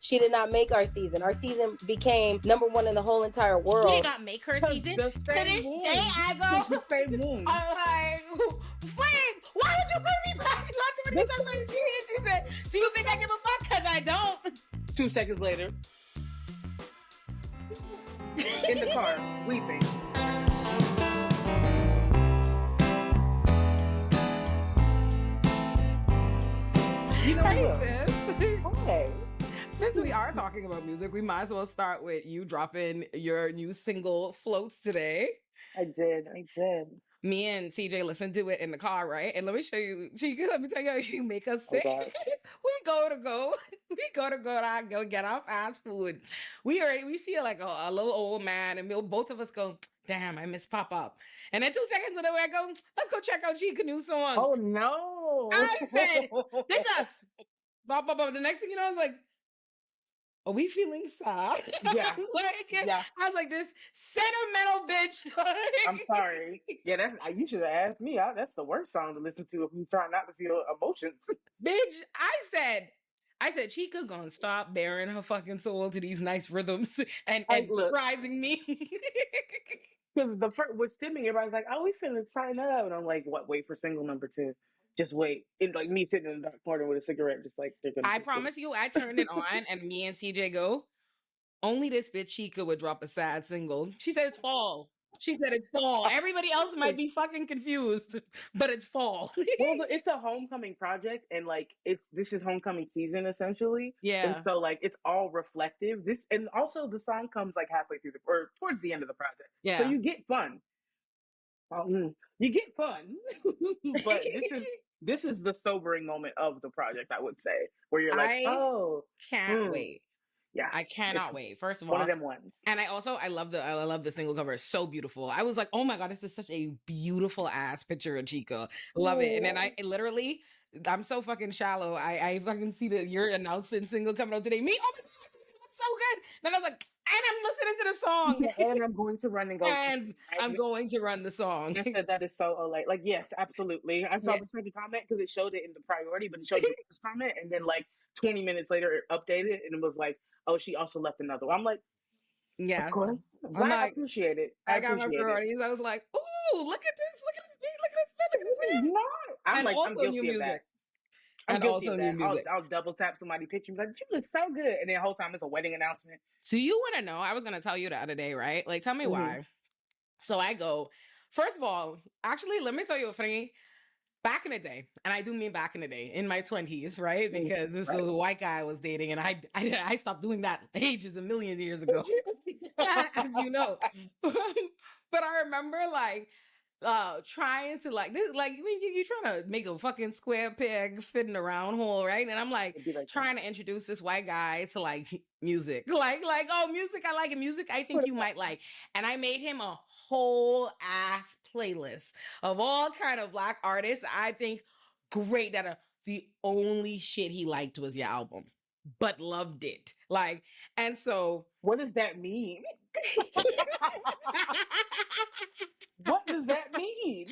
She did not make our season. Our season became #1 in the whole entire She world. did not make her season. The To same this moon. day, I go. The same moon. I'm like, Flame, why would you bring me back? Not doing this. I'm like, she said, do you think I give a fuck? Because I don't. 2 seconds later, in the car, weeping. You know Hey, what? sis. Hey. Since we are talking about music, we might as well start with you dropping your new single, Floats, today. I did. Me and CJ listened to it in the car, right? And let me show you, Chika, let me tell you how you make us sick. God. we go to get our fast food. We see like a little old man, and both of us go, damn, I miss Pop Up. And then 2 seconds later, I go, let's go check out Chika new song. Oh no! I said, this us. Blah, blah, blah. The next thing you know, I was like, are we feeling sad? Yeah. Yeah. I was like, this sentimental bitch. I'm sorry. Yeah, you should have asked me. That's the worst song to listen to if you try not to feel emotions. Bitch, I said, Chika gonna stop bearing her fucking soul to these nice rhythms and look. surprising me. Because the first was stimming, everybody's like, "Oh, we finna sign up," and I'm like, "What? Wait for single number 2. Just wait." It like me sitting in the dark corner with a cigarette, just like they're gonna. I promise you, I turned it on, and me and CJ go, only this bitch Chika would drop a sad single. She said it's fall. She said it's fall. Everybody else might be fucking confused, but it's fall. Well, it's a homecoming project, and like this is homecoming season essentially. Yeah. And so like it's all reflective. And also the song comes like halfway through or towards the end of the project. Yeah. So you get fun. You get fun, but this is the sobering moment of the project, I would say, where you're like, can't wait. Yeah, I cannot wait. First of all, one of them ones. And I love the single cover. It's so beautiful. I was like, oh my God, this is such a beautiful ass picture of Chika. Love it. And then I'm so fucking shallow. I fucking see that you're announcing single coming out today. Me, oh my God, it's so good. Then I was like, and I'm listening to the song. And I'm going to run and go. And I'm going to run the song. I said that is so Olay. Like, yes, absolutely. I saw the second comment because it showed it in the priority, but it showed the first comment, and then like 20 minutes later, it updated, and it was like, oh, she also left another one. I'm like, yes, of course. I appreciate it. I got my priorities. I was like, ooh, look at this beat, look at this beat. I'm like, I'm guilty new of music. that. I'm guilty of that. I'll double tap somebody's picture and be like, you look so good. And then the whole time it's a wedding announcement. So you want to know, I was going to tell you the other day, right? Like, tell me why. So I go, first of all, actually, let me tell you, funny, back in the day, and I do mean back in the day, in my 20s, right? Because this was a white guy I was dating, and I stopped doing that ages, a million years ago, as you know. But I remember, like, trying to like this, like you trying to make a fucking square peg fit in a round hole, right? And I'm like trying to introduce this white guy to like music, like oh, music, I like it, music I think you might like, and I made him a whole ass playlist of all kind of Black artists I think great that are the only shit he liked was your album, but loved it, like, and so what does that mean? What does that mean?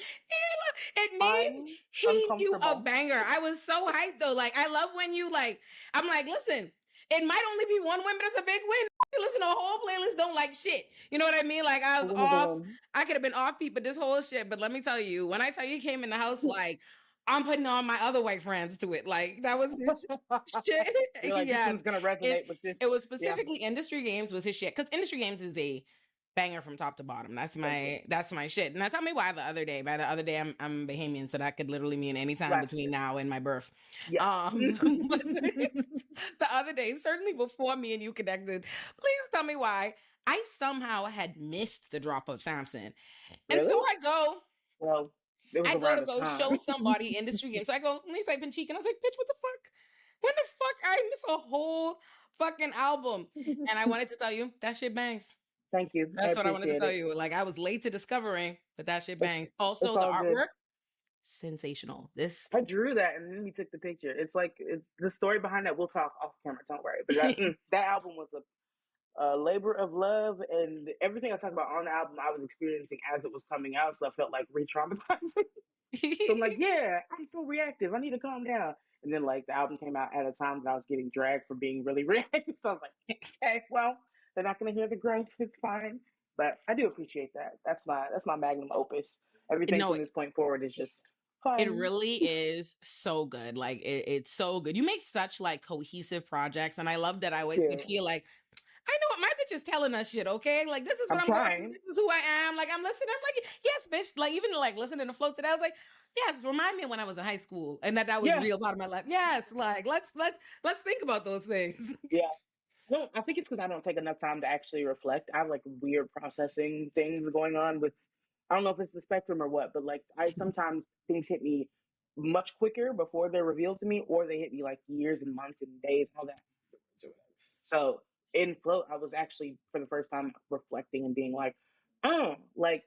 It means he knew a banger. I was so hyped though. Like, I love when you like, I'm like, listen, it might only be one win, but it's a big win. Listen to a whole playlist, don't like shit. You know what I mean? Like, I was off. I could have been off beat, but this whole shit. But let me tell you, when I tell you he came in the house, like, I'm putting on my other white friends to it. Like, that was his shit. You're like, this one's gonna resonate with this. It was specifically Industry Games was his shit. Because Industry Games is a banger from top to bottom. That's my shit. And now tell me why the other day. By the other day, I'm Bahamian, so that could literally mean any time between now and my birth. Yeah. But the other day, certainly before me and you connected, please tell me why I somehow had missed the drop of Samson. And so I go. Well, I go to go show somebody Industry Game. So I go, let me type in Chika. And I was like, bitch, what the fuck? When the fuck I miss a whole fucking album? And I wanted to tell you, that shit bangs. Thank you. That's what I wanted to tell you. Like, I was late to discovering, but that shit bangs. Also, the artwork, sensational. I drew that and then we took the picture. It's like the story behind that. We'll talk off camera. Don't worry. But that album was a labor of love, and everything I talked about on the album, I was experiencing as it was coming out. So I felt like re-traumatizing. So I'm like, yeah, I'm so reactive. I need to calm down. And then like the album came out at a time that I was getting dragged for being really reactive. So I was like, okay, well, they're not gonna hear the growth. It's fine. But I do appreciate that. That's my magnum opus. Everything No, from this point forward is just it fine. really is so good. Like it's so good. You make such like cohesive projects, and I love that. I always could Yeah, feel like I know what my bitch is telling us shit. Okay, like this is what I'm I'm going through. trying. This is who I am. Like I'm listening. I'm like, yes, bitch. Like even like listening to Float today, I was like, yes, remind me of when I was in high school and that was a Yeah, real part of my life. Yes, like let's think about those things. yeah. No, I think it's because I don't take enough time to actually reflect. I have like weird processing things going on with, I don't know if it's the spectrum or what, but like I sometimes things hit me much quicker before they're revealed to me, or they hit me like years and months and days, all that. So in float, I was actually for the first time reflecting and being like, oh, like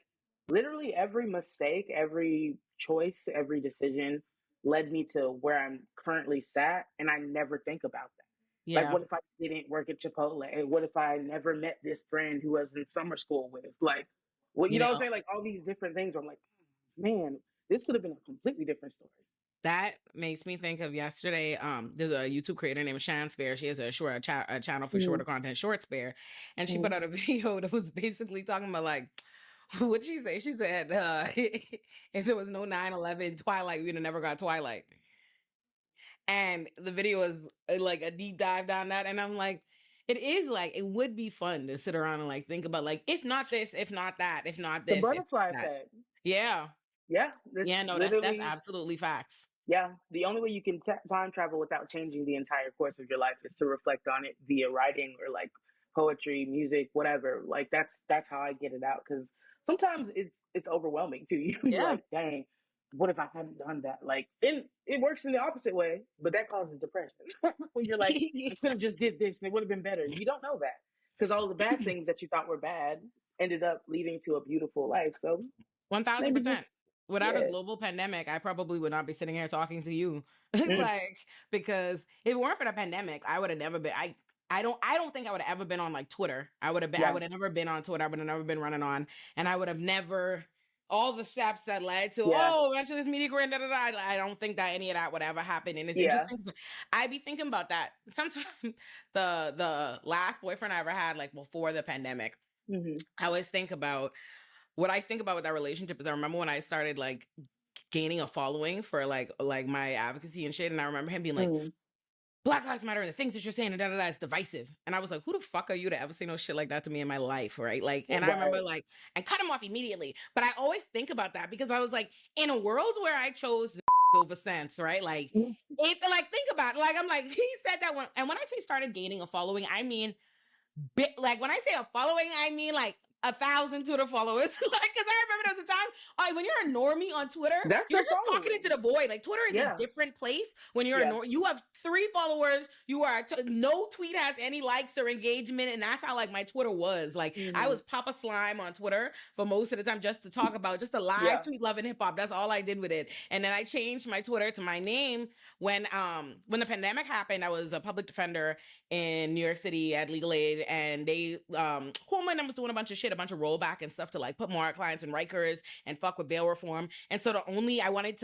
literally every mistake, every choice, every decision led me to where I'm currently sat, and I never think about that. Like, Yeah, what if I didn't work at Chipotle? What if I never met this friend who I was in summer school with? Like, well, you you know what I'm know. saying? Like, all these different things. Where I'm like, man, this could have been a completely different story. That makes me think of yesterday. There's a YouTube creator named Shan Spare. She has a channel for Mm-hmm. shorter content, Short Spare, and she put Mm-hmm. out a video that was basically talking about like what'd she say? She said, if there was no 9/11 Twilight, we'd have never got Twilight. And the video is like a deep dive down that, and I'm like, it is like it would be fun to sit around and like think about like if not this, if not that, if not The this, if butterfly not that. effect. Yeah, Yeah, it's yeah, no, that's literally. absolutely facts. Yeah, the only way you can time travel without changing the entire course of your life is to reflect on it via writing or like poetry, music, whatever. Like that's how I get it out because sometimes it's overwhelming too. You be Yeah. like, dang, what if I hadn't done that? Like, it works in the opposite way, but that causes depression when you're like, I could have just did this and it would have been better. You don't know that because all the bad things that you thought were bad ended up leading to a beautiful life. So maybe just 1000%. Without a yeah. global pandemic, I probably would not be sitting here talking to you. Mm, Like, because if it weren't for the pandemic, I would have never been. I don't think I would have ever been on like Twitter. I yeah, would have never been on Twitter. I would have never been running on, and I would have never all the steps that led to yeah, eventually this media career. Da, da, da. I don't think that any of that would ever happen. And it's yeah. interesting 'cause I be thinking about that. Sometimes the last boyfriend I ever had, like before the pandemic, Hmm. I always think about what I think about with that relationship is I remember when I started like gaining a following for like my advocacy and shit, and I remember him being like, Mm. Black Lives Matter and the things that you're saying and da da da is divisive. And I was like, who the fuck are you to ever say no shit like that to me in my life? Right. Like, and I remember Right. like, and cut him off immediately. But I always think about that because I was like, in a world where I chose over sense, right? Like, Mm. if like, think about it. Like, I'm like, he said that one. And when I say started gaining a following, I mean, like when I say a following, I mean like 1,000 Twitter followers. Like, because I remember there was a time, like when you're a normie on Twitter, That's you're a just talking following. into the void. Like Twitter is a Yeah. different place when you're a Yeah. norm. You have 3 followers. You are no tweet has any likes or engagement, and that's how like my Twitter was. Like I Hmm. was Papa Slime on Twitter for most of the time, just to talk about, just a live Yeah. tweet, love and hip hop. That's all I did with it. And then I changed my Twitter to my name when the pandemic happened. I was a public defender in New York City at Legal Aid, and they Horman was doing a bunch of shit, a bunch of rollback and stuff to like put more clients in Rikers and fuck with bail reform. And so I wanted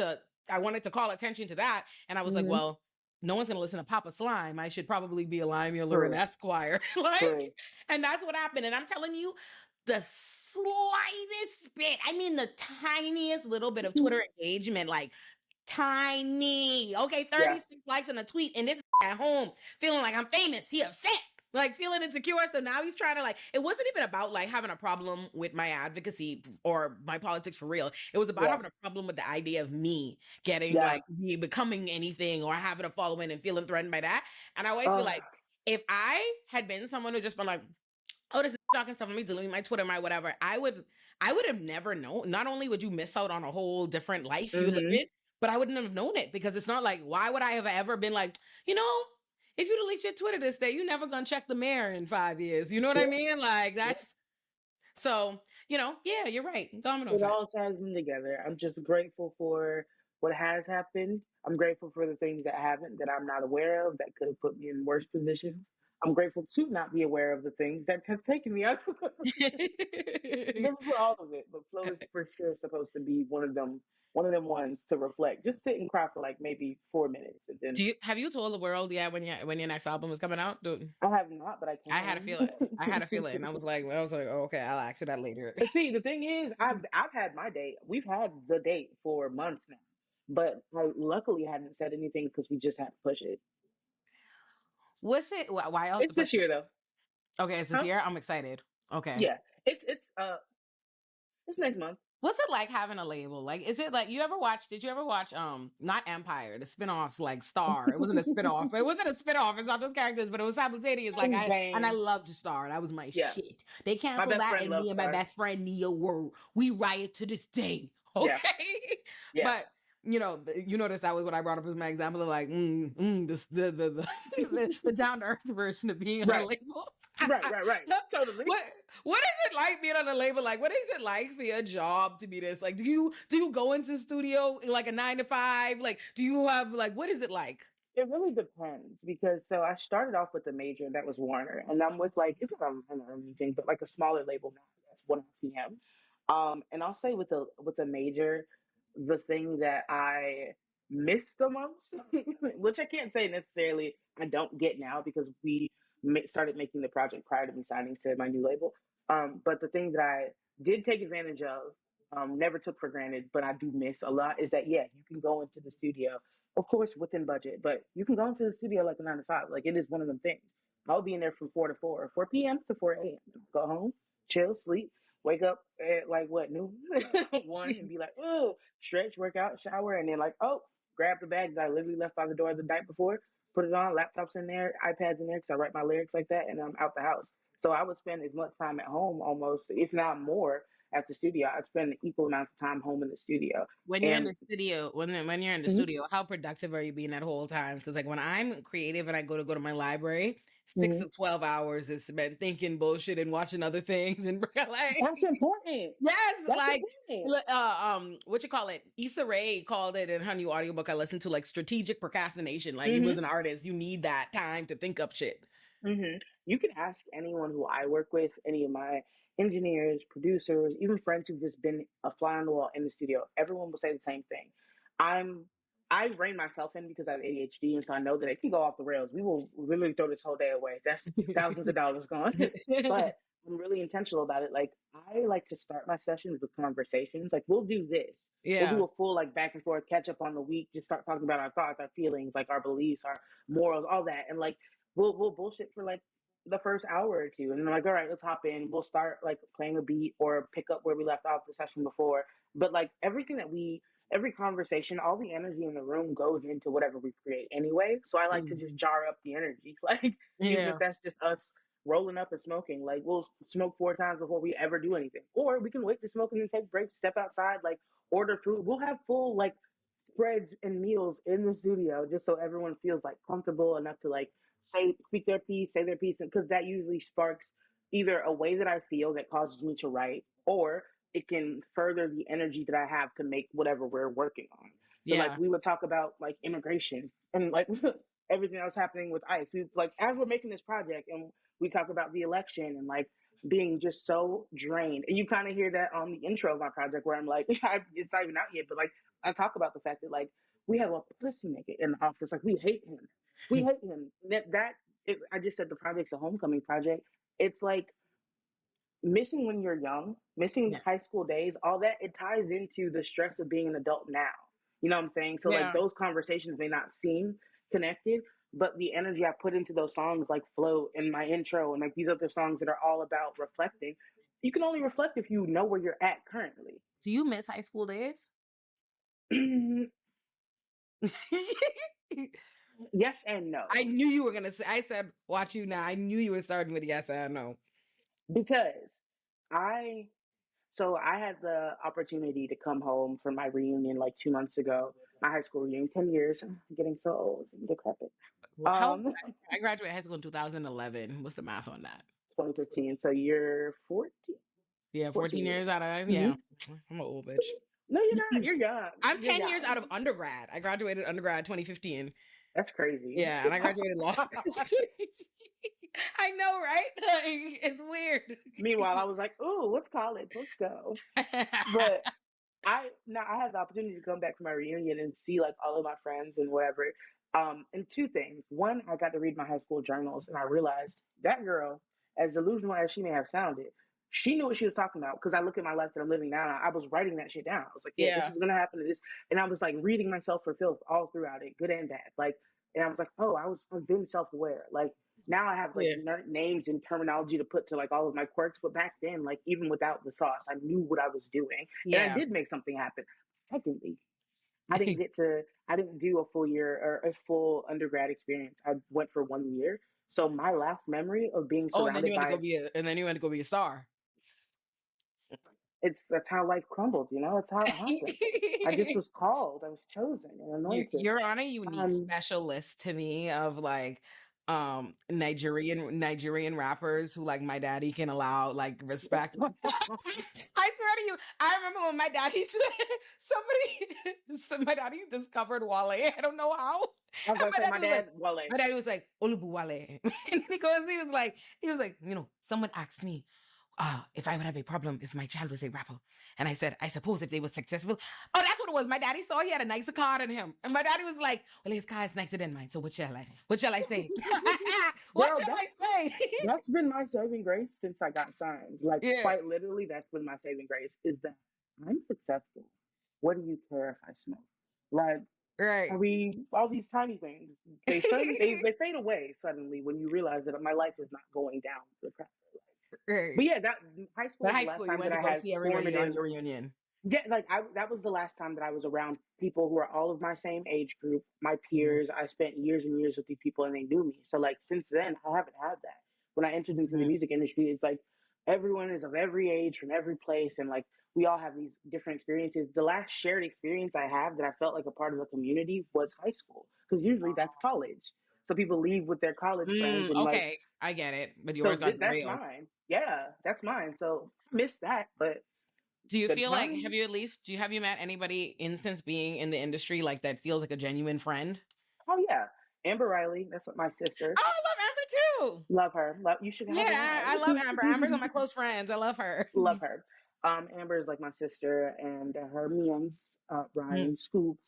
to call attention to that, and I was like, Hmm. well, no one's gonna listen to Papa Slime. I should probably be a Lime Mueller and True. Esquire, like, True. and that's what happened. And I'm telling you, the slightest bit, I mean, the tiniest little bit of Twitter engagement, like tiny. Okay, Yeah. 36 likes on a tweet, and this at home feeling like I'm famous. He upset, like feeling insecure. So now he's trying to like. It wasn't even about like having a problem with my advocacy or my politics for real. It was about Yeah. having a problem with the idea of me getting Yeah. like me becoming anything or having a following and feeling threatened by that. And I always feel Uh, like if I had been someone who just been like, oh, this talking stuff, let me delete my Twitter, my whatever, I would have never known. Not only would you miss out on a whole different life you live hmm. in, but I wouldn't have known it because it's not like, why would I have ever been like, you know, if you delete your Twitter this day, you're never gonna check the mayor in 5 years. You know what I Yeah. mean? Like Yeah. that's so, yeah, you're right. Domino It effect. all ties in together. I'm just grateful for what has happened. I'm grateful for the things that haven't, that I'm not aware of, that could have put me in worse positions. I'm grateful to not be aware of the things that have taken me out. Grateful for all of it, but flow is for sure supposed to be one of them ones to reflect. Just sit and cry for like maybe 4 minutes, and then Have you told the world yet when your next album is coming out? I have not, but I I had a can. feeling. I had a feeling. Oh, okay, I'll ask you that later. See, the thing is, I've had my date. We've had the date for months now, but I luckily hadn't said anything because we just had to push it. What's it? Why else? It's this year though. Okay, it's this Huh? year. I'm excited. Okay. Yeah, it's next month. What's it like having a label? Like, is it like did you ever watch not Empire, the spinoffs like Star? It wasn't a spinoff. It wasn't a spinoff, it's not those characters, but it was simultaneous. Like I loved Star. That was my shit. They canceled that and me and my best friend Nia we riot to this day. Okay. Yeah. But you notice that was what I brought up as my example of like the down to earth version of being on a label. Right. Totally. What is it like being on a label? Like, what is it like for your job to be this? Like, do you go into the studio like a 9 to 5? Like, do you have like what is it like? It really depends because so I started off with a major that was Warner, and I'm with like it's not anything, but like a smaller label now that's 1 PM. And I'll say with the major, the thing that I miss the most, which I can't say necessarily I don't get now because we started making the project prior to me signing to my new label. But the thing that I did take advantage of, never took for granted, but I do miss a lot is that, yeah, you can go into the studio, of course, within budget, but you can go into the studio like a 9 to 5. Like it is one of them things. I'll be in there from 4 to 4, 4 p.m. to 4 a.m. Go home, chill, sleep, wake up at like what, noon? 1 and be like, oh, stretch, work out, shower, and then like, oh, grab the bag that I literally left by the door the night before, put it on, laptops in there, iPads in there, because I write my lyrics like that, and I'm out the house. So I would spend as much time at home almost, if not more, at the studio. I'd spend an equal amount of time home in the studio. When you're in the studio, when you're in the studio, how productive are you being that whole time? Because like when I'm creative and I go to my library, 6 to 12 hours is spent thinking bullshit and watching other things and like that's important. Yes, that's like important. what you call it? Issa Rae called it in her new audiobook I listened to, like strategic procrastination. Like you as an artist, you need that time to think up shit. You can ask anyone who I work with, any of my engineers, producers, even friends who've just been a fly on the wall in the studio. Everyone will say the same thing. I rein myself in because I have ADHD, and so I know that it can go off the rails. We will literally throw this whole day away. That's thousands of dollars gone. But I'm really intentional about it. Like I like to start my sessions with conversations. Like we'll do this. Yeah. We'll do a full like back and forth catch up on the week. Just start talking about our thoughts, our feelings, like our beliefs, our morals, all that, and like we'll bullshit for like the first hour or two, and I'm like, all right, let's hop in. We'll start like playing a beat or pick up where we left off the session before. But like every conversation, all the energy in the room goes into whatever we create anyway. So I like to just jar up the energy, like even if that's just us rolling up and smoking. Like we'll smoke 4 times before we ever do anything, or we can wait to smoke and then take breaks, step outside, like order food. We'll have full like spreads and meals in the studio just so everyone feels like comfortable enough to like speak their piece, say their piece, because that usually sparks either a way that I feel that causes me to write, or it can further the energy that I have to make whatever we're working on. So like we would talk about like immigration and like everything else happening with ICE. We like as we're making this project and we talk about the election and like being just so drained. And you kind of hear that on the intro of my project where I'm like, it's not even out yet, but like I talk about the fact that like we have a pussy nigga in the office. Like we hate him. We hate him. I just said the project's a homecoming project. It's like missing when you're young, missing high school days, all that, it ties into the stress of being an adult now. You know what I'm saying? So like those conversations may not seem connected, but the energy I put into those songs like Float and my intro and like these other songs that are all about reflecting, you can only reflect if you know where you're at currently. Do you miss high school days? Yes and no. I knew you were going to say, I said, watch you now. I knew you were starting with yes and no. Because I had the opportunity to come home for my reunion like 2 months ago. My high school reunion, 10 years. I'm getting so old and decrepit. I graduated high school in 2011. What's the math on that? 2015. So you're 14? Yeah, 14 years out of, I'm an old bitch. No, you're not. You're young. I'm 10 years out of undergrad. I graduated undergrad 2015. That's crazy. Yeah, and I graduated law school. I know, right? Like, it's weird. Meanwhile, I was like, "Ooh, what's college? Let's go." But I had the opportunity to come back from my reunion and see like all of my friends and whatever. And two things. One, I got to read my high school journals, and I realized that girl, as delusional as she may have sounded, she knew what she was talking about. Because I look at my life that I'm living now, I was writing that shit down. I was like, yeah, this Yeah. is gonna happen to this, and I was like reading myself for filth all throughout it, good and bad. Like, and I was like, oh, I've been self aware. Like now I have like Yeah. names and terminology to put to like all of my quirks, but back then, like even without the sauce, I knew what I was doing, and I Yeah. did make something happen. Secondly, I didn't do a full year or a full undergrad experience. I went for 1 year. So my last memory of being Oh, and then you surrounded went to go by, be a star. that's how life crumbled, you know, that's how it happened. I just was called, I was chosen and anointed. You're on a unique Um, special list to me of like Nigerian rappers who like my daddy can allow like respect. I swear to you, I remember when my daddy said my daddy discovered Wale. I don't know how. I was And gonna say my dad, Wale. my daddy was like, Olubu Wale. Because he was like, someone asked me if I would have a problem if my child was a rapper. And I said, I suppose if they were successful. Oh, that's what it was. My daddy saw he had a nicer car than him. And my daddy was like, well, his car is nicer than mine. So what shall I say? What Girl, shall I say? that's been my saving grace since I got signed. Like Yeah. quite literally, that's been my saving grace is that I'm successful. What do you care if I smoke? Like, Right. are we all these tiny things? They fade away suddenly when you realize that my life is not going down the crack. Right. But yeah, that high school But was high the last school, you time went that to I go had see everybody on formative. your reunion. Yeah, like that was the last time that I was around people who are all of my same age group, my Mhm. peers. I spent years and years with these people, and they knew me. So like since then, I haven't had that. When I entered into the Mhm. music industry, it's like everyone is of every age from every place, and like we all have these different experiences. The last shared experience I have that I felt like a part of a community was high school, because usually that's college. So people leave with their college friends, and like Okay, I get it. But so yours got that's derailed. mine. Yeah, that's mine. So I miss that, but Do you the feel like time. have you met anybody since being in the industry like that feels like a genuine friend? Oh yeah, Amber Riley. That's my sister. Oh, I love Amber too. Love her. You should have Yeah, her I love on. Amber. Amber's one of my close friends. I love her. Love her. Amber is like my sister, and her Mians, Mm, Ryan Scoops,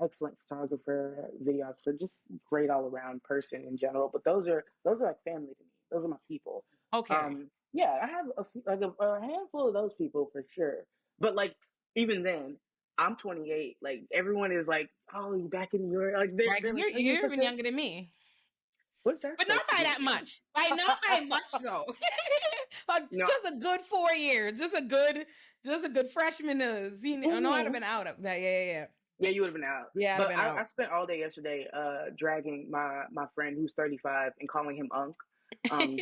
excellent photographer, videographer, just great all around person in general. But those are like family to me. Those are my people. okay. Yeah, I have a handful of those people for sure. But like even then, I'm 28. Like everyone is like, oh, you back in New York? Like Right, they're because like, oh, you're you're such even a younger than me. what's that But not supposed to by that mean? much. Not by much though. Like No, just a good 4 years. Just a good freshman senior. Oh, no, I'd have mhm. been out of that. Yeah. Yeah, you would have been out. Yeah, I'd have But been I out. spent all day yesterday dragging my friend who's 35 and calling him Unc,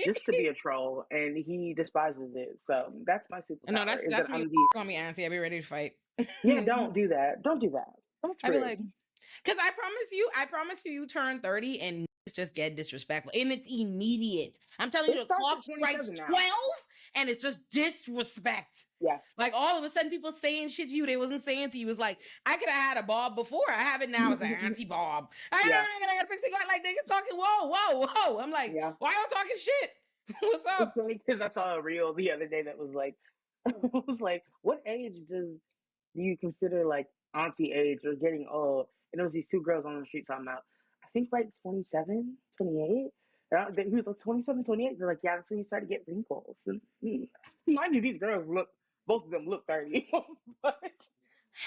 just to be a troll, and he despises it. So that's my No, superpower is that that's me. I'm the Call me auntie. I'd be ready to fight. yeah. Don't do that. Don't do that. That's I'd be rude. like, because I promise you, you turn 30 and just get disrespectful. And it's immediate. I'm telling you, It the starts clock at strikes 27 now. 12 and it's just disrespect. Yeah. Like all of a sudden, people saying shit to you they wasn't saying to you. It was like, I could have had a Bob before. I have it now as an Auntie Bob. I Yeah. got a pixie got like niggas talking, whoa. I'm like, Yeah. why y'all talking shit? What's It's up? funny because I saw a reel the other day that was like, it was like, what age do you consider like auntie age or getting old? And there was these two girls on the street talking about, I think like 27, 28. He was like 27, 28. They're like, yeah, that's when you start to get wrinkles. And mind you, these girls both of them look 30. But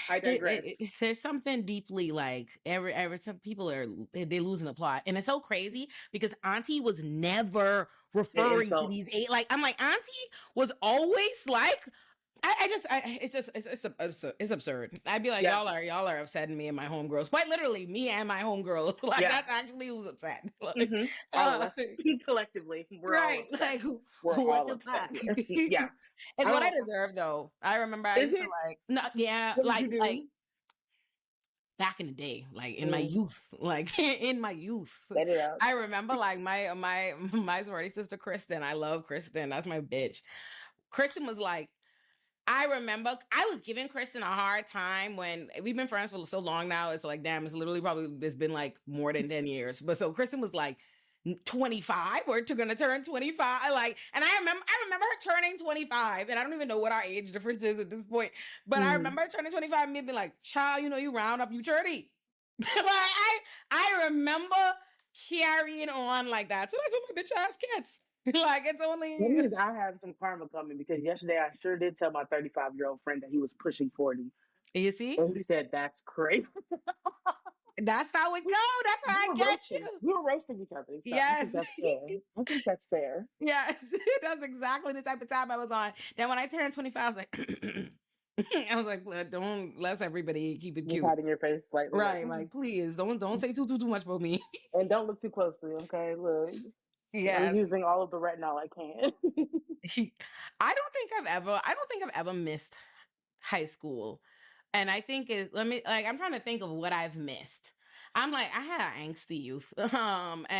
I digress. There's something deeply like every some people they losing the plot, and it's so crazy because Auntie was never An referring to insult. these eight. Like I'm like Auntie was always like it's absurd. I'd be like Yeah. y'all are upsetting me and my homegirls. Quite literally, me and my homegirls. Like Yeah. that's actually who's upset. Like, All of us collectively, we're all right? upset. Like We're what all the upset fuck? here. Yeah. It's I what I don't, deserve though. I remember I is used to it? like no yeah What did you like do? back in the day, like in my youth, like in my youth. Let it out. I remember like my sorority sister Kristen. I love Kristen. That's my bitch. Kristen was like, I remember I was giving Kristen a hard time when we've been friends for so long now. It's like, damn, it's literally probably it's been like more than 10 years. But so Kristen was like, 25 or gonna turn 25. Like, and I remember her turning 25, and I don't even know what our age difference is at this point, but I remember her turning 25 and me being like, child, you round up, you 30. Like, I remember carrying on like that. So that's what my bitch ass gets. Like, it's only. That means I have some karma coming because yesterday I sure did tell my 35-year-old friend that he was pushing 40. You see? And he said, that's crazy. That's how it go. That's how I get you. We were roasting each other. So Yes. I think that's fair. Yes. That's exactly the type of time I was on. Then when I turned 25, I was like, I was like, don't let everybody keep it Just cute. hiding your face slightly. Right. Like, please don't say too much about me. And don't look too closely, okay? Look. Yes. I'm using all of the retinol I can. I don't think I've ever missed high school. And I think I'm trying to think of what I've missed. I'm like, I had an angsty youth. And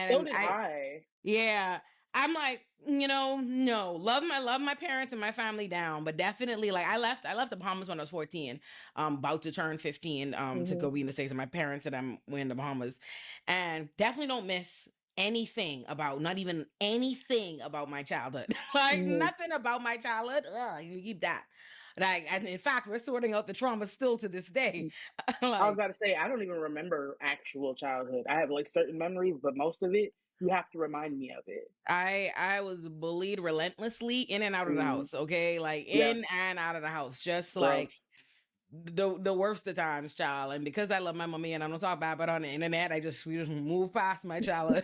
So did I. Yeah. I'm like, no. Love my parents and my family down, but definitely like I left the Bahamas when I was 14. About to turn 15 to go be in the States, and my parents and were in the Bahamas. And definitely don't miss not even anything about my childhood. Like nothing about my childhood. You keep that. Like, and in fact, we're sorting out the trauma still to this day. Like, I was about to say, I don't even remember actual childhood. I have like certain memories, but most of it, you have to remind me of it. I was bullied relentlessly in and out of the house. Okay, like in and out of the house, just like the worst of times, child. And because I love my mommy and I don't talk bad about on the internet, we just move past my childhood.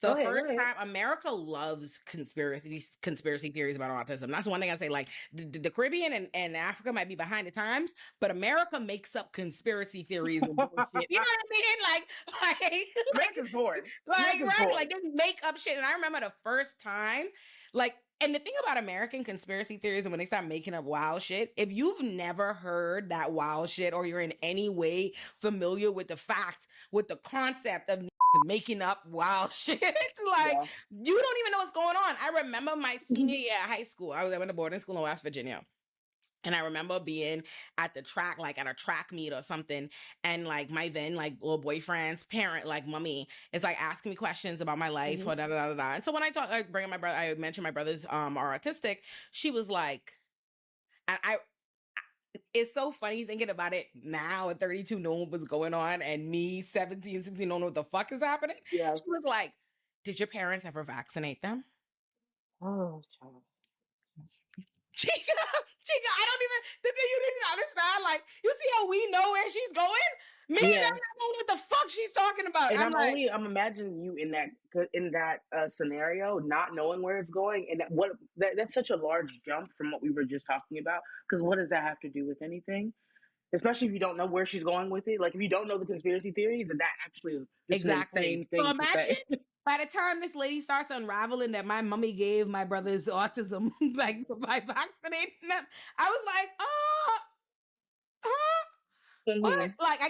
So first time, America loves conspiracy theories about autism. That's one thing I say. Like the Caribbean and Africa might be behind the times, but America makes up conspiracy theories and bullshit. You know what I mean? America's bored. Like they make up shit. And I remember the first time, like. And the thing about American conspiracy theories, and when they start making up wild shit, if you've never heard that wild shit or you're in any way familiar with the concept of making up wild shit, like you don't even know what's going on. I remember my senior year at high school. I went to boarding school in West Virginia. And I remember being at the track, like at a track meet or something. And like my then like little boyfriend's parent, like mommy, is like asking me questions about my life or da da da da. And so when I mentioned my brothers are autistic. She was like, and it's so funny thinking about it now at 32, knowing what was going on, and me 17, 16, knowing what the fuck is happening. Yeah. She was like, did your parents ever vaccinate them? Oh, child. Chika, I don't even, the thing you didn't understand, like, you see how we know where she's going? Me, I don't know what the fuck she's talking about. And I'm imagining you in that scenario, not knowing where it's going, and that's such a large jump from what we were just talking about. Because what does that have to do with anything? Especially if you don't know where she's going with it. Like if you don't know the conspiracy theory, then that actually is just an insane thing to say. By the time this lady starts unraveling that my mommy gave my brother's autism like by vaccinating them, I was like, what? Like I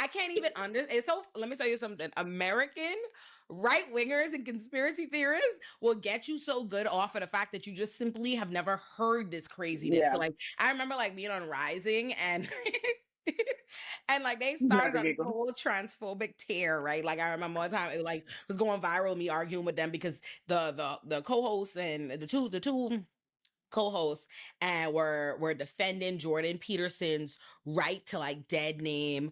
can't even understand. So let me tell you something. American right wingers and conspiracy theorists will get you so good off of the fact that you just simply have never heard this craziness. Yeah. So like I remember like being on Rising and and like they started on a whole transphobic tear, right? Like I remember one time it was going viral, me arguing with them because the co-hosts and the two co-hosts and were defending Jordan Peterson's right to like dead name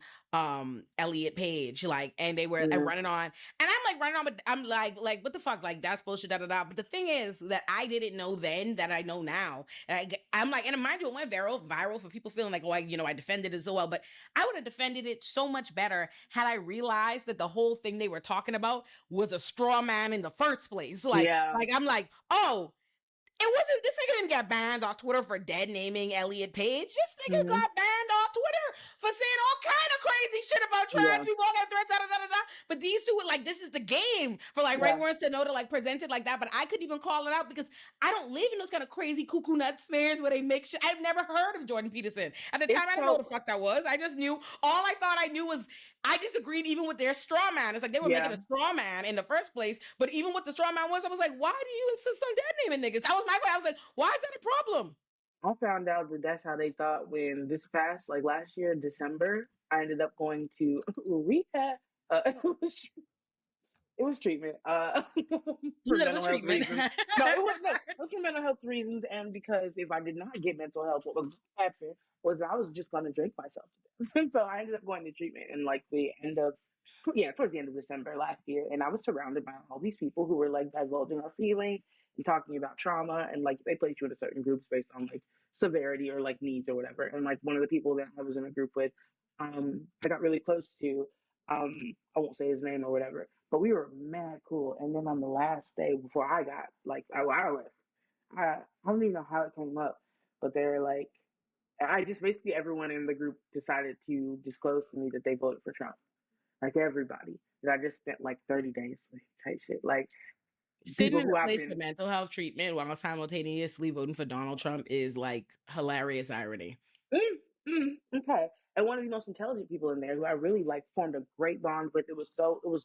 Elliot Page, like, and they were running on, and I'm like running on, but I'm like what the fuck, like that's bullshit, da da da. But the thing is that I didn't know then that I know now, and I'm like, and mind you, it went viral for people feeling like, oh, I defended it so well, but I would have defended it so much better had I realized that the whole thing they were talking about was a straw man in the first place. Like I'm like, oh. It wasn't, this nigga didn't get banned off Twitter for dead naming Elliot Page. This nigga got banned off Twitter for saying all kind of crazy shit about trans people, all that threats, da, da, da, da, da. But these two were like, this is the game for like right words to know to like present it like that. But I couldn't even call it out because I don't live in those kind of crazy cuckoo nut smears where they make shit. I've never heard of Jordan Peterson. At the time, I didn't know what the fuck that was. I just knew, all I thought I knew was I disagreed even with their straw man. It's like they were making a straw man in the first place. But even what the straw man was, I was like, why do you insist on dead naming niggas? That was my way. I was like, why is that a problem? I found out that that's how they thought when this passed, like last year, December, I ended up going to rehab. It was treatment. You For said it mental was health treatment. reasons. No, it was for mental health reasons, and because if I did not get mental health, what was happening was I was just going to drink myself to death. And so I ended up going to treatment in like the end of, yeah, towards the end of December last year, and I was surrounded by all these people who were like divulging our feelings and talking about trauma, and like they place you into certain groups based on like severity or like needs or whatever. And like one of the people that I was in a group with, I got really close to. I won't say his name or whatever, but we were mad cool. And then on the last day before I got like I left, I don't even know how it came up, but they're like, I just basically everyone in the group decided to disclose to me that they voted for Trump, like everybody. And I just spent like 30 days type shit, like Sitting people in who a I've place for been. mental health treatment while simultaneously voting for Donald Trump is like hilarious irony. Okay. And one of the most intelligent people in there who I really like formed a great bond with. It was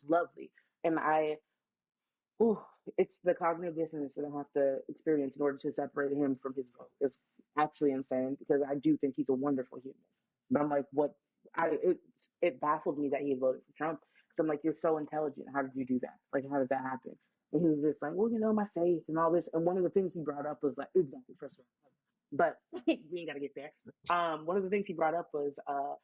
lovely. And ooh, it's the cognitive dissonance that I have to experience in order to separate him from his vote. It's actually insane because I do think he's a wonderful human. But I'm like, it baffled me that he had voted for Trump. Because I'm like, you're so intelligent. How did you do that? Like, how did that happen? And he was just like, well, my faith and all this. And one of the things he brought up was like, exactly, first of all, but we ain't got to get there. One of the things he brought up was, I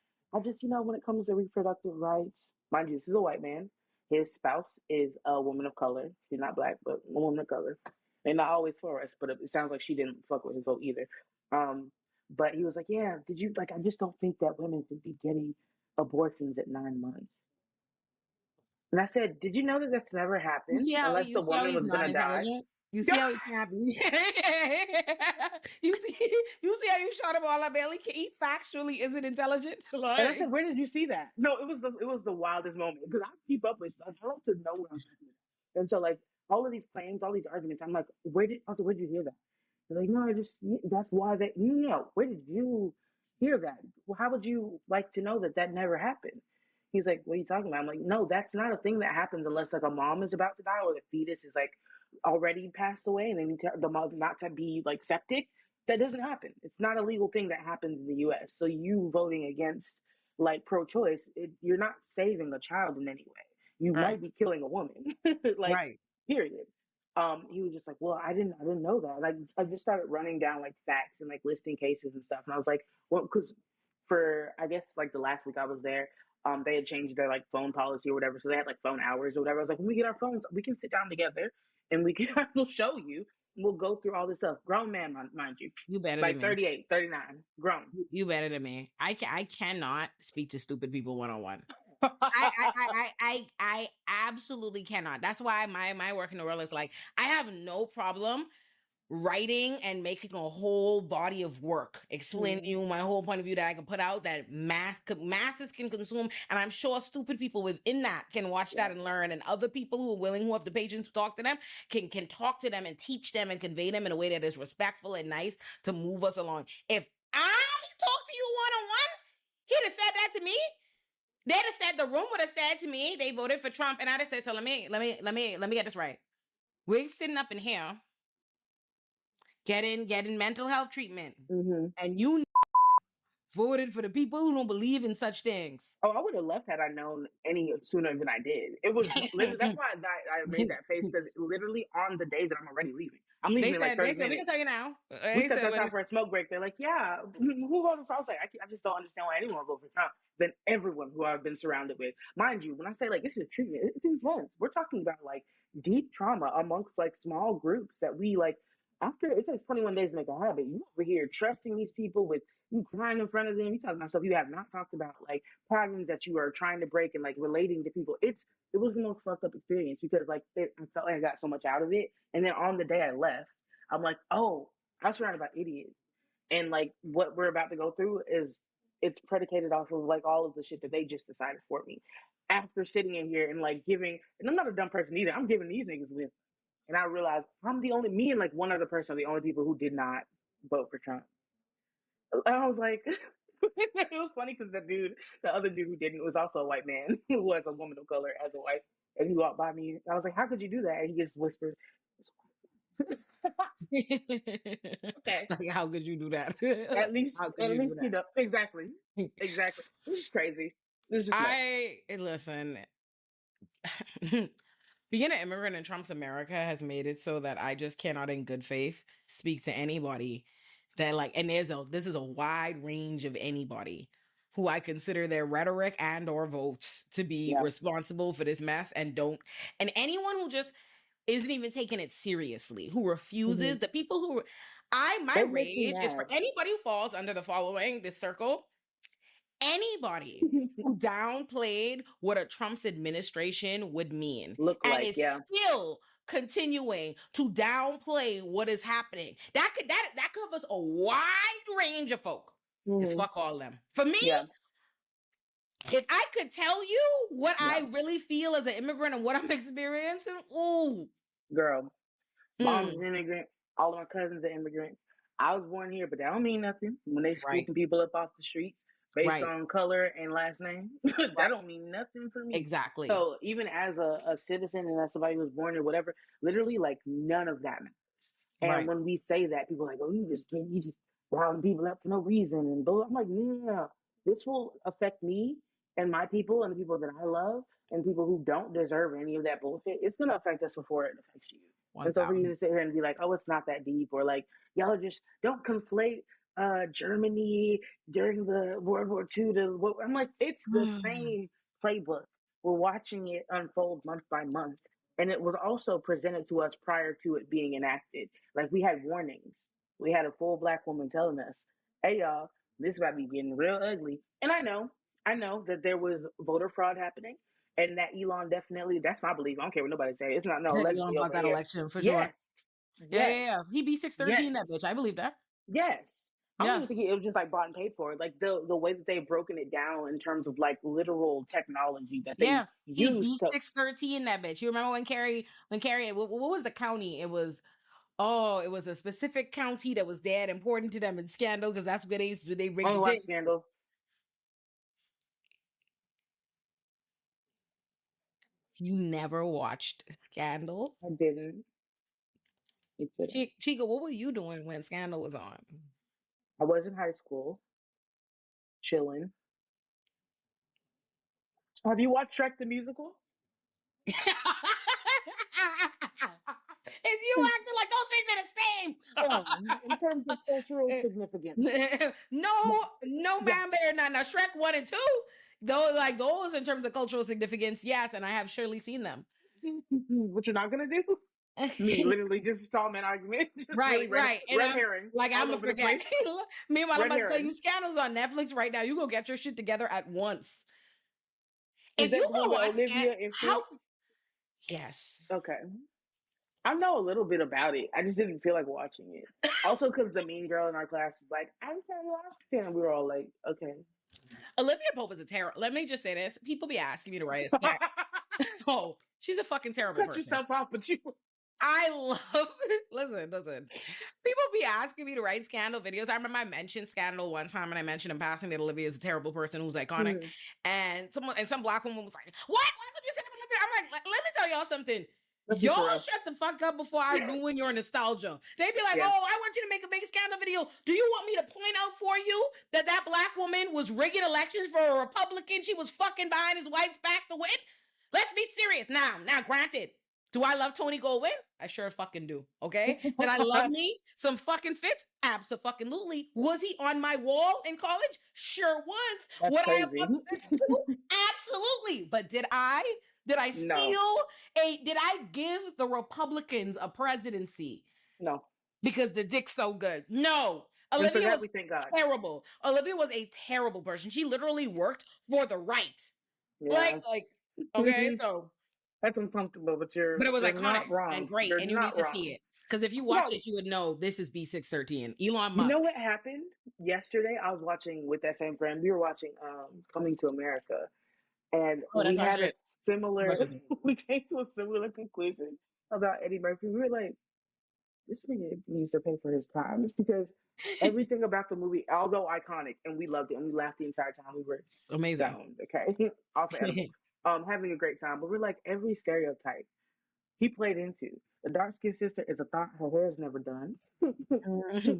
just, when it comes to reproductive rights, mind you, this is a white man. His spouse is a woman of color. She's not black, but a woman of color. And not always for us, but it sounds like she didn't fuck with his vote either. But he was like, yeah, did you, like, I just don't think that women should be getting abortions at 9 months. And I said, did you know that that's never happened unless the You see how woman he's was going not to die? intelligent? You see how he can't be. You see how you shot him all up, Bailey? He factually isn't intelligent. And I said, "Where did you see that?" No, it was the wildest moment because I keep up with stuff. I like to know what I'm talking about. And so, like all of these claims, all these arguments, I'm like, "Where did you hear that?" They're like, "No, I just that's why that where did you hear that? Well, how would you like to know that that never happened?" He's like, "What are you talking about?" I'm like, "No, that's not a thing that happens unless like a mom is about to die or the fetus is like already passed away and they need the mother not to be like septic. That doesn't happen. It's not a legal thing that happens in the U.S. So you voting against like pro-choice, you're not saving a child in any way. You Right. might be killing a woman, like Right. period. He was just like, well, I didn't know that. Like, I just started running down like facts and like listing cases and stuff, and I was like, well, because for I guess like the last week I was there, they had changed their like phone policy or whatever, so they had like phone hours or whatever. I was like, when we get our phones, we can sit down together and we can we'll show you. We'll go through all this stuff. Grown man, mind you. You better than Like me. 38, 39, grown. You better than me. I cannot speak to stupid people one-on-one. I absolutely cannot. That's why my work in the world is like, I have no problem writing and making a whole body of work, explaining you my whole point of view that I can put out that masses can consume. And I'm sure stupid people within that can watch that and learn. And other people who are willing, who have the patience to talk to them, can talk to them and teach them and convey them in a way that is respectful and nice to move us along. If I talk to you one-on-one, he'd have said that to me. They'd have said, the room would have said to me, they voted for Trump. And I'd have said, so let me get this right. We're sitting up in here getting mental health treatment. And you voted for the people who don't believe in such things. Oh, I would have left had I known any sooner than I did. It was literally that's why I made that face because literally on the day that I'm already leaving, I'm leaving in like 30 we minutes. can tell you now. We stepped outside for a smoke break. They're like, "Yeah, who voted for?" I was like, I just don't understand why anyone would vote for Trump. Than everyone who I've been surrounded with, mind you. When I say like this is treatment, it's intense. We're talking about like deep trauma amongst like small groups that we like. After it takes 21 days to make a habit, you over here trusting these people with you crying in front of them. You talking about stuff you have not talked about, like patterns that you are trying to break and like relating to people. It was the most fucked up experience because like I felt like I got so much out of it. And then on the day I left, I'm like, oh, I was surrounded by idiots. And like what we're about to go through it's predicated off of like all of the shit that they just decided for me. After sitting in here and like giving, and I'm not a dumb person either. I'm giving these niggas with, and I realized me and like one other person are the only people who did not vote for Trump. And I was like, it was funny because the other dude who didn't was also a white man who was a woman of color as a white, and he walked by me. I was like, how could you do that? And he just whispered, okay. Like, how could you do that? At least exactly. Exactly. It was just crazy. It was just listen. Being an immigrant in Trump's America has made it so that I just cannot, in good faith, speak to anybody that like. And this is a wide range of anybody who I consider their rhetoric and or votes to be Yeah. responsible for this mess, and anyone who just isn't even taking it seriously, who refuses, the people who my They make me rage is for mad. anybody who falls under the following this circle. Anybody who downplayed what a Trump's administration would mean Look and like, is yeah. still continuing to downplay what is happening. That covers a wide range of folk. It's fuck all them. For me, Yeah. if I could tell you what Yeah. I really feel as an immigrant and what I'm experiencing, ooh. Girl, mom's an immigrant. All of my cousins are immigrants. I was born here, but that don't mean nothing. When they scooping people up off the streets based on color and last name, that don't mean nothing for me. Exactly. So even as a citizen and as somebody who was born or whatever, literally like none of that matters. And when we say that, people are like, oh, you just round people up for no reason. And I'm like, no. This will affect me and my people and the people that I love and people who don't deserve any of that bullshit. It's going to affect us before it affects you. 1,000. And so for you to sit here and be like, oh, it's not that deep, or like, y'all just don't conflate Germany during the World War II to what I'm like, it's the same playbook. We're watching it unfold month by month. And it was also presented to us prior to it being enacted. Like we had warnings. We had a full Black woman telling us, hey y'all, this about to be getting real ugly. And I know that there was voter fraud happening. And that Elon definitely, that's my belief. I don't care what nobody say. It's not no Elon bought that election for sure. Yes. Yeah. He beat 613 that bitch. I believe that. Yes. I don't even think it was just like bought and paid for. Like the way that they've broken it down in terms of like literal technology that they he use. beat 613 that bitch. You remember when Carrie, what was the county? It was a specific county that was that important to them in Scandal because that's where they rigged it. Scandal. You never watched Scandal? I didn't. Chika, what were you doing when Scandal was on? I was in high school, chilling. Have you watched Shrek the Musical? Is you acting like those things are the same? In terms of cultural significance. No, ma'am, they're not. Now, Shrek 1 and 2, those in terms of cultural significance, yes, and I have surely seen them. What you're not gonna do? Me, literally just saw an argument. Right. Red herring. Like I'm gonna forget. Meanwhile, I'm about to tell you, Scandal's on Netflix right now. You go get your shit together at once. If you go watch Olivia and yes. Okay. I know a little bit about it. I just didn't feel like watching it. Also, because the mean girl in our class was like, I'm trying to watch it. And we were all like, okay. Olivia Pope is a terrible. Let me just say this. People be asking me to write a sketch. Oh, she's a fucking terrible person. Cut yourself off, but you... I love listen. People be asking me to write Scandal videos. I remember I mentioned Scandal one time and I mentioned in passing that Olivia is a terrible person who's iconic. And some Black woman was like, what? Why would you say that? I'm like, let me tell y'all something. Y'all shut the fuck up before I ruin your nostalgia. They be like, oh, I want you to make a big Scandal video. Do you want me to point out for you that Black woman was rigging elections for a Republican? She was fucking behind his wife's back to win? Let's be serious. Now, granted, do I love Tony Goldwyn? I sure fucking do. Okay. Did I love me some fucking Fitz? Absolutely. Was he on my wall in college? Sure was. That's Would crazy. I have loved Fitz too? Absolutely. But did I did I give the Republicans a presidency? No. Because the dick's so good. No. Olivia was terrible. Olivia was a terrible person. She literally worked for the right. Yeah. Like, okay, so that's uncomfortable, but it was iconic wrong. and great, and you need to see it. Because if you watch it, you would know this is B613. Elon Musk. You know what happened yesterday? I was watching with that same friend. We were watching Coming to America. And we had a similar, we came to a similar conclusion about Eddie Murphy. We were like, this nigga needs to pay for his crimes because everything about the movie, although iconic, and we loved it and we laughed the entire time. We were amazing. Stoned, okay, also having a great time. But we're like every stereotype he played into. The dark skinned sister is a thought. Her hair is never done. His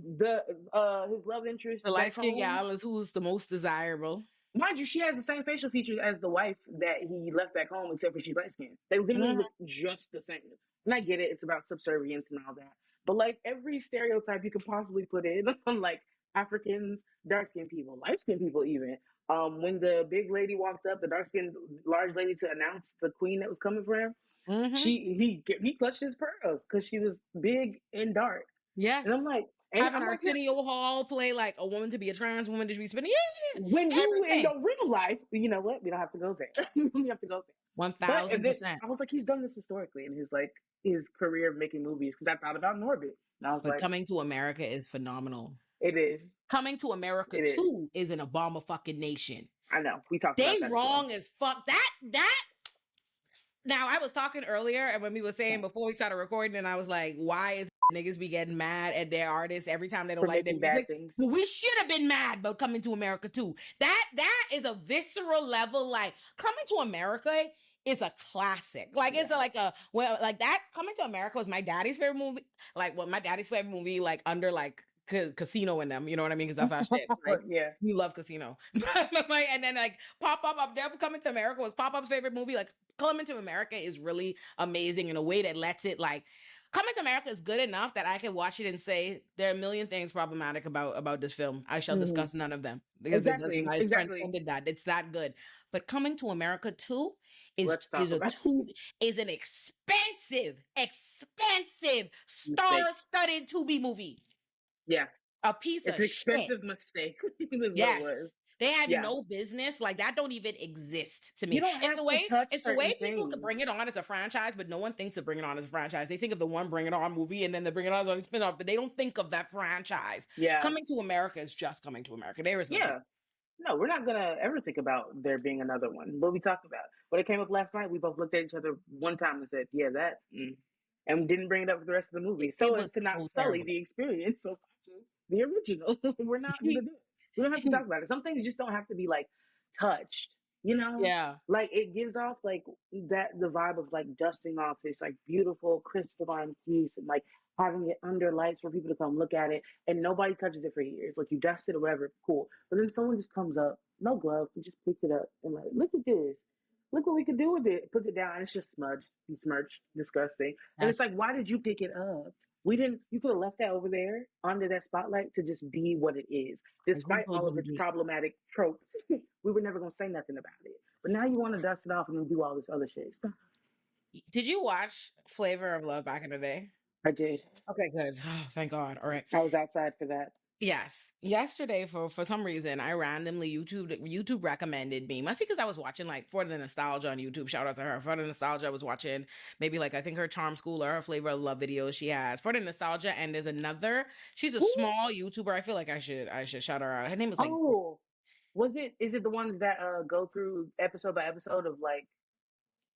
love interest, the light skinned gal is who's the most desirable. Mind you, she has the same facial features as the wife that he left back home, except for she's light skinned. They literally look just the same. And I get it, it's about subservience and all that. But like every stereotype you could possibly put in on like Africans, dark skinned people, light skinned people even. When the big lady walked up, the dark skinned large lady to announce the queen that was coming for him, he clutched his pearls because she was big and dark. Yes. And I'm like, having Arsenio Hall play like a woman to be a trans woman to be spinning. Yeah, when you everything. in your real life, you know what? We don't have to go there. We have to go there. 1000%. I was like, he's done this historically in his career of making movies because I thought about Norbit. And I was like, Coming to America is phenomenal. It is. Coming to America 2 is an Obama fucking nation. I know. We talked about that. They wrong as fuck. That. Now, I was talking earlier, and when we were saying before we started recording, and I was like, why is niggas be getting mad at their artists every time they don't like their music? Well, we should have been mad about Coming to America too. That is a visceral level. Like, Coming to America is a classic. Like, it's like that. Coming to America was my daddy's favorite movie. Like, my daddy's favorite movie, like, under, like, Casino in them, you know what I mean? Because that's our shit. Right? Yeah, we love Casino. And then like Pop Up there, Coming to America was Pop Up's favorite movie. Like, Coming to America is really amazing in a way that lets it like. Coming to America is good enough that I can watch it and say there are a million things problematic about this film. I shall discuss none of them because it transcended that. It's that good. But Coming to America 2 is an expensive, star-studded Tubi movie. Yeah. A piece of shit. It's an expensive mistake. Yes. They had no business. Like, that don't even exist to me. You don't have it's the way people could Bring It On as a franchise, but no one thinks of Bring It On as a franchise. They think of the one Bring It On movie and then the Bring It On as a spin-off, but they don't think of that franchise. Yeah. Coming to America is just Coming to America. There is no No, we're not gonna ever think about there being another one. What we talked about. When it came up last night, we both looked at each other one time and said, yeah, that and didn't bring it up for the rest of the movie. So as to not sully the experience of the original. We're not gonna do it. We don't have to talk about it. Some things just don't have to be like touched, you know? Yeah. Like, it gives off like the vibe of like dusting off this like beautiful crystalline piece and like having it under lights for people to come look at it, and nobody touches it for years. Like, you dust it or whatever, cool. But then someone just comes up, no gloves, and just picks it up and like, look at this. Look what we could do with it. Puts it down, and it's just smudged, disgusting. And it's like, why did you pick it up? You could have left that over there under that spotlight to just be what it is. Despite all of its problematic tropes, we were never going to say nothing about it. But now you want to dust it off and then do all this other shit. Stop. Did you watch Flavor of Love back in the day? I did. Okay, good. Oh, thank God. All right. I was outside for that. Yes. Yesterday, for some reason, I randomly YouTube recommended me. Must be because I was watching like For the Nostalgia on YouTube. Shout out to her. For the Nostalgia, I was watching maybe like I think her Charm School or her Flavor of Love videos she has. For the Nostalgia, and there's another. She's a small YouTuber. I feel like I should shout her out. Her name is like. Oh, is it the ones that go through episode by episode of like?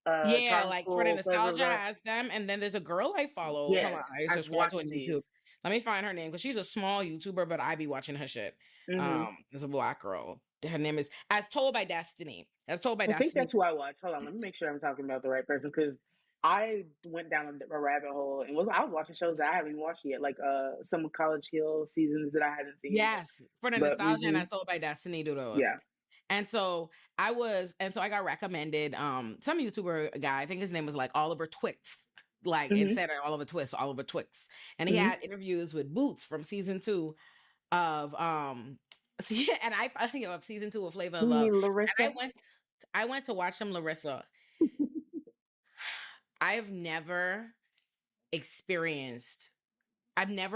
Yeah, like For the Nostalgia has them, and then there's a girl I follow. Yes, come on, I just watch on YouTube. Let me find her name because she's a small YouTuber, but I be watching her shit. There's a black girl. Her name is As Told by Destiny. As Told by Destiny. I think that's who I watch. Hold on, let me make sure I'm talking about the right person because I went down a rabbit hole and I was watching shows that I haven't even watched yet, like some College Hill seasons that I hadn't seen. Yes, For the Nostalgia and As Told by Destiny do those. Yeah. And so I got recommended some YouTuber guy, I think his name was like Oliver Twix. Like instead of Oliver Twist, Oliver Twix. And he had interviews with Bootz from season 2 of and I think of season 2 of Flavor of Love. Larissa? And I went to watch them, Larissa. I've never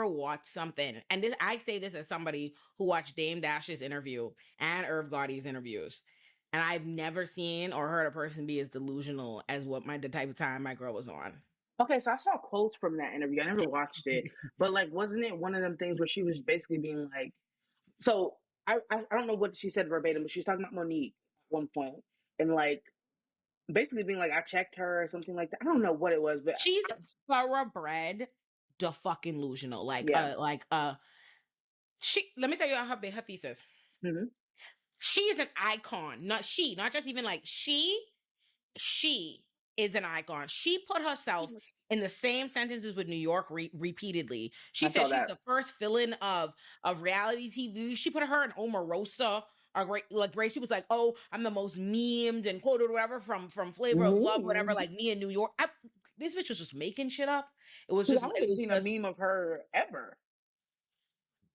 watched something, and I say this as somebody who watched Dame Dash's interview and Irv Gotti's interviews, and I've never seen or heard a person be as delusional as the type of time my girl was on. Okay, so I saw quotes from that interview. I never watched it, but like, wasn't it one of them things where she was basically being like, so I don't know what she said verbatim, but she was talking about Monique at one point, and like basically being like, I checked her or something like that. I don't know what it was, but she's thoroughbred, the fucking delusional. Like, she. Let me tell you her thesis. She's an icon. Not just even like she is an icon. She put herself in the same sentences with New York repeatedly. She said she's the first villain of reality TV. She put her in Omarosa are great. Like great. She was like, "Oh, I'm the most memed and quoted whatever from Flavor of Love, whatever. Like me in New York." This bitch was just making shit up. It was I just, haven't seen a meme of her ever.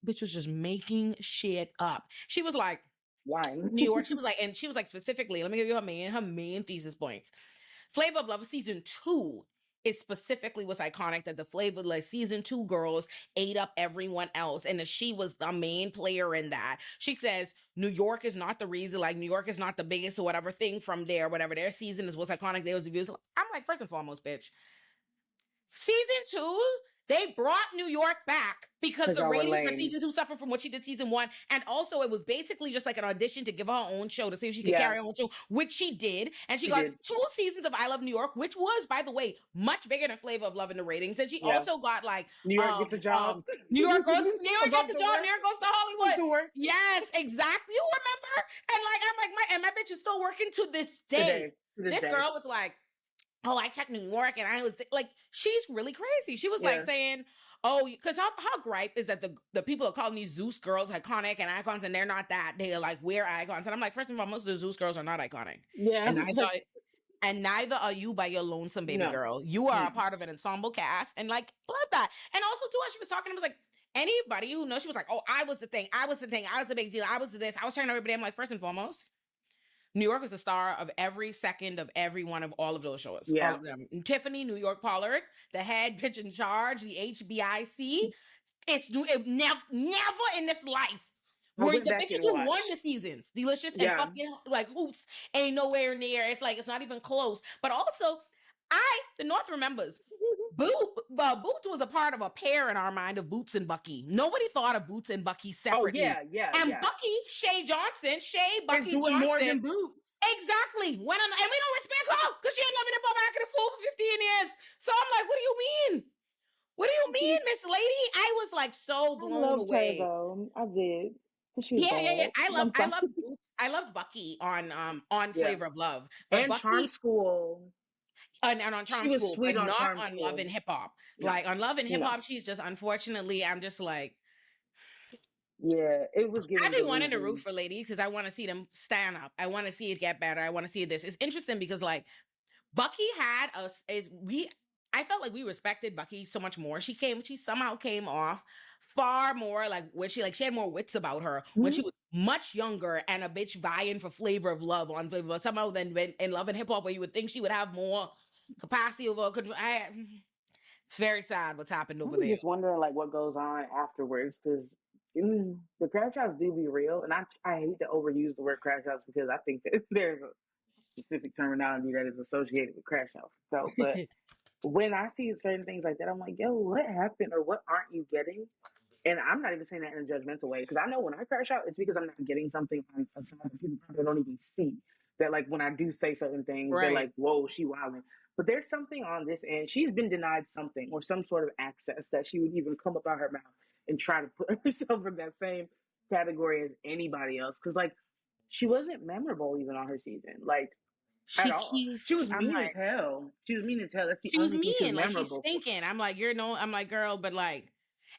bitch was just making shit up. She was like, Lying. New York. She was like specifically. Let me give you her main thesis points. Flavor of Love season 2 is specifically was iconic that the Flavor like season 2 girls ate up everyone else and that she was the main player in that. She says New York is not the reason, like New York is not the biggest or whatever thing from there, whatever their season is what's iconic. There was reviews. I'm like, first and foremost, bitch. Season 2, they brought New York back because the ratings for season 2 suffered from what she did season 1. And also it was basically just like an audition to give her own show to see if she could carry her own show, which she did. And she got 2 seasons of I Love New York, which was, by the way, much bigger than Flavor of Love in the ratings. And she also got like New York gets a job. New York gets a job, New York goes to Hollywood. Yes, exactly. You remember? And like I'm like my bitch is still working to this day. This girl was like, oh, I checked New York and I was like, she's really crazy. She was like saying, oh, because her gripe is that the people are calling these Zeus girls iconic and icons and they're not that. They're like, we're icons. And I'm like, first of all, most of the Zeus girls are not iconic. Yeah. And neither are you by your lonesome baby girl. You are a part of an ensemble cast and like, love that. And also too, as she was talking, it was like, anybody who knows, she was like, oh, I was the thing. I was the big deal. I was this. I was trying to everybody. I'm like, first and foremost, New York is a star of every second of every one of all of those shows. Yeah. All of them. Tiffany, New York Pollard, the head bitch in charge, the HBIC. It never in this life. Where the bitches who won the seasons, Delicious and fucking like Hoops, ain't nowhere near. It's like, it's not even close. But also, the North remembers. Bootz was a part of a pair in our mind of Bootz and Bucky. Nobody thought of Bootz and Bucky separately. And Bucky, Bucky is doing Johnson, more than Bootz. Exactly. And we don't respect her because she ain't loving it back in the fool for 15 years. So I'm like, what do you mean? What do you mean, Miss Lady? I was like so blown away. Her, though. I did. Yeah. I loved Bootz. I loved Bucky on Flavor of Love. But and Bucky, Charm School. And on Charm School, but not on Love and Hip Hop. No. Like on Love and Hip Hop, she's just, unfortunately, I'm just like, yeah, it was giving. I've been wanting to root for ladies because I want to see them stand up. I want to see it get better. I want to see this. It's interesting because like Bucky had us I felt like we respected Bucky so much more. She somehow came off far more like when she had more wits about her when she was much younger and a bitch vying for Flavor of Love on Flavor of Love somehow than in Love and Hip Hop, where you would think she would have more capacity over control. It's very sad what's happened over there. Just wondering like what goes on afterwards because the crash outs do be real, and I hate to overuse the word crash outs because I think that there's a specific terminology that is associated with crash outs. So, but when I see certain things like that, I'm like, yo, what happened or what aren't you getting? And I'm not even saying that in a judgmental way because I know when I crash out, it's because I'm not getting something on a side that people probably don't even see. That like when I do say certain things, they're like, whoa, she wilding. But there's something on this end. She's been denied something or some sort of access that she would even come up out her mouth and try to put herself in that same category as anybody else. Because like she wasn't memorable even on her season. Like at all. She was mean as hell. She was mean as hell. That's the she was only mean. Thing like she's stinking. I'm like, I'm like, girl, but like,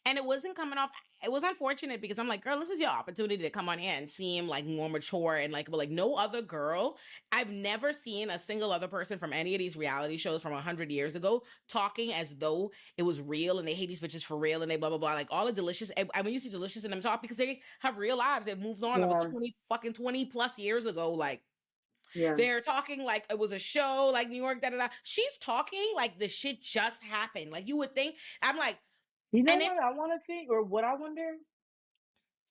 and it wasn't coming off. It was unfortunate because I'm like, girl, this is your opportunity to come on here and seem like more mature and like, but like no other girl. I've never seen a single other person from any of these reality shows from 100 years ago talking as though it was real and they hate these bitches for real and they blah blah blah. Like all the Delicious. I mean, you see Delicious in them talk because they have real lives. They've moved on. It was 20 plus years ago. Like. Yeah. They're talking like it was a show, like New York, da-da-da. She's talking like the shit just happened. Like you would think, I'm like, you know what I want to think or what I wonder?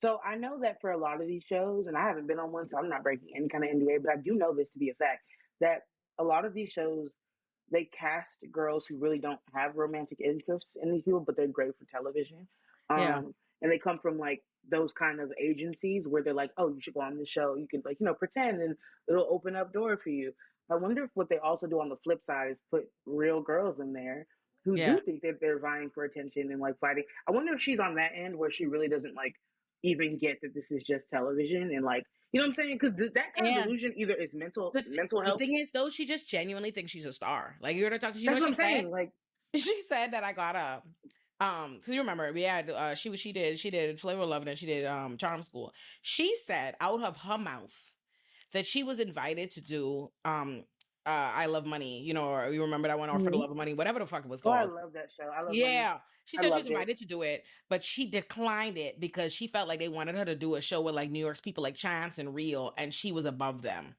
So I know that for a lot of these shows, and I haven't been on one, so I'm not breaking any kind of NDA, but I do know this to be a fact, that a lot of these shows, they cast girls who really don't have romantic interests in these people, but they're great for television. And they come from like those kind of agencies where they're like, oh, you should go on the show. You can like, pretend and it'll open up door for you. I wonder if what they also do on the flip side is put real girls in there who do think that they're vying for attention and like fighting. I wonder if she's on that end where she really doesn't like even get that this is just television and like, you know what I'm saying? Because that kind of illusion either is mental health. The thing is though, she just genuinely thinks she's a star. Like you're gonna talk to That's what I'm saying. Like she said that I got So you remember we had she did Flavor of Love and then she did Charm School. She said out of her mouth that she was invited to do I Love Money, you know, or you remember that one, or For the Love of Money, whatever the fuck it was Oh, I called. love that show. I love Money. Yeah. She I said she was loved it. invited to do it, but she declined it because she felt like they wanted her to do a show with like New York's people like Chance and Real, and she was above them.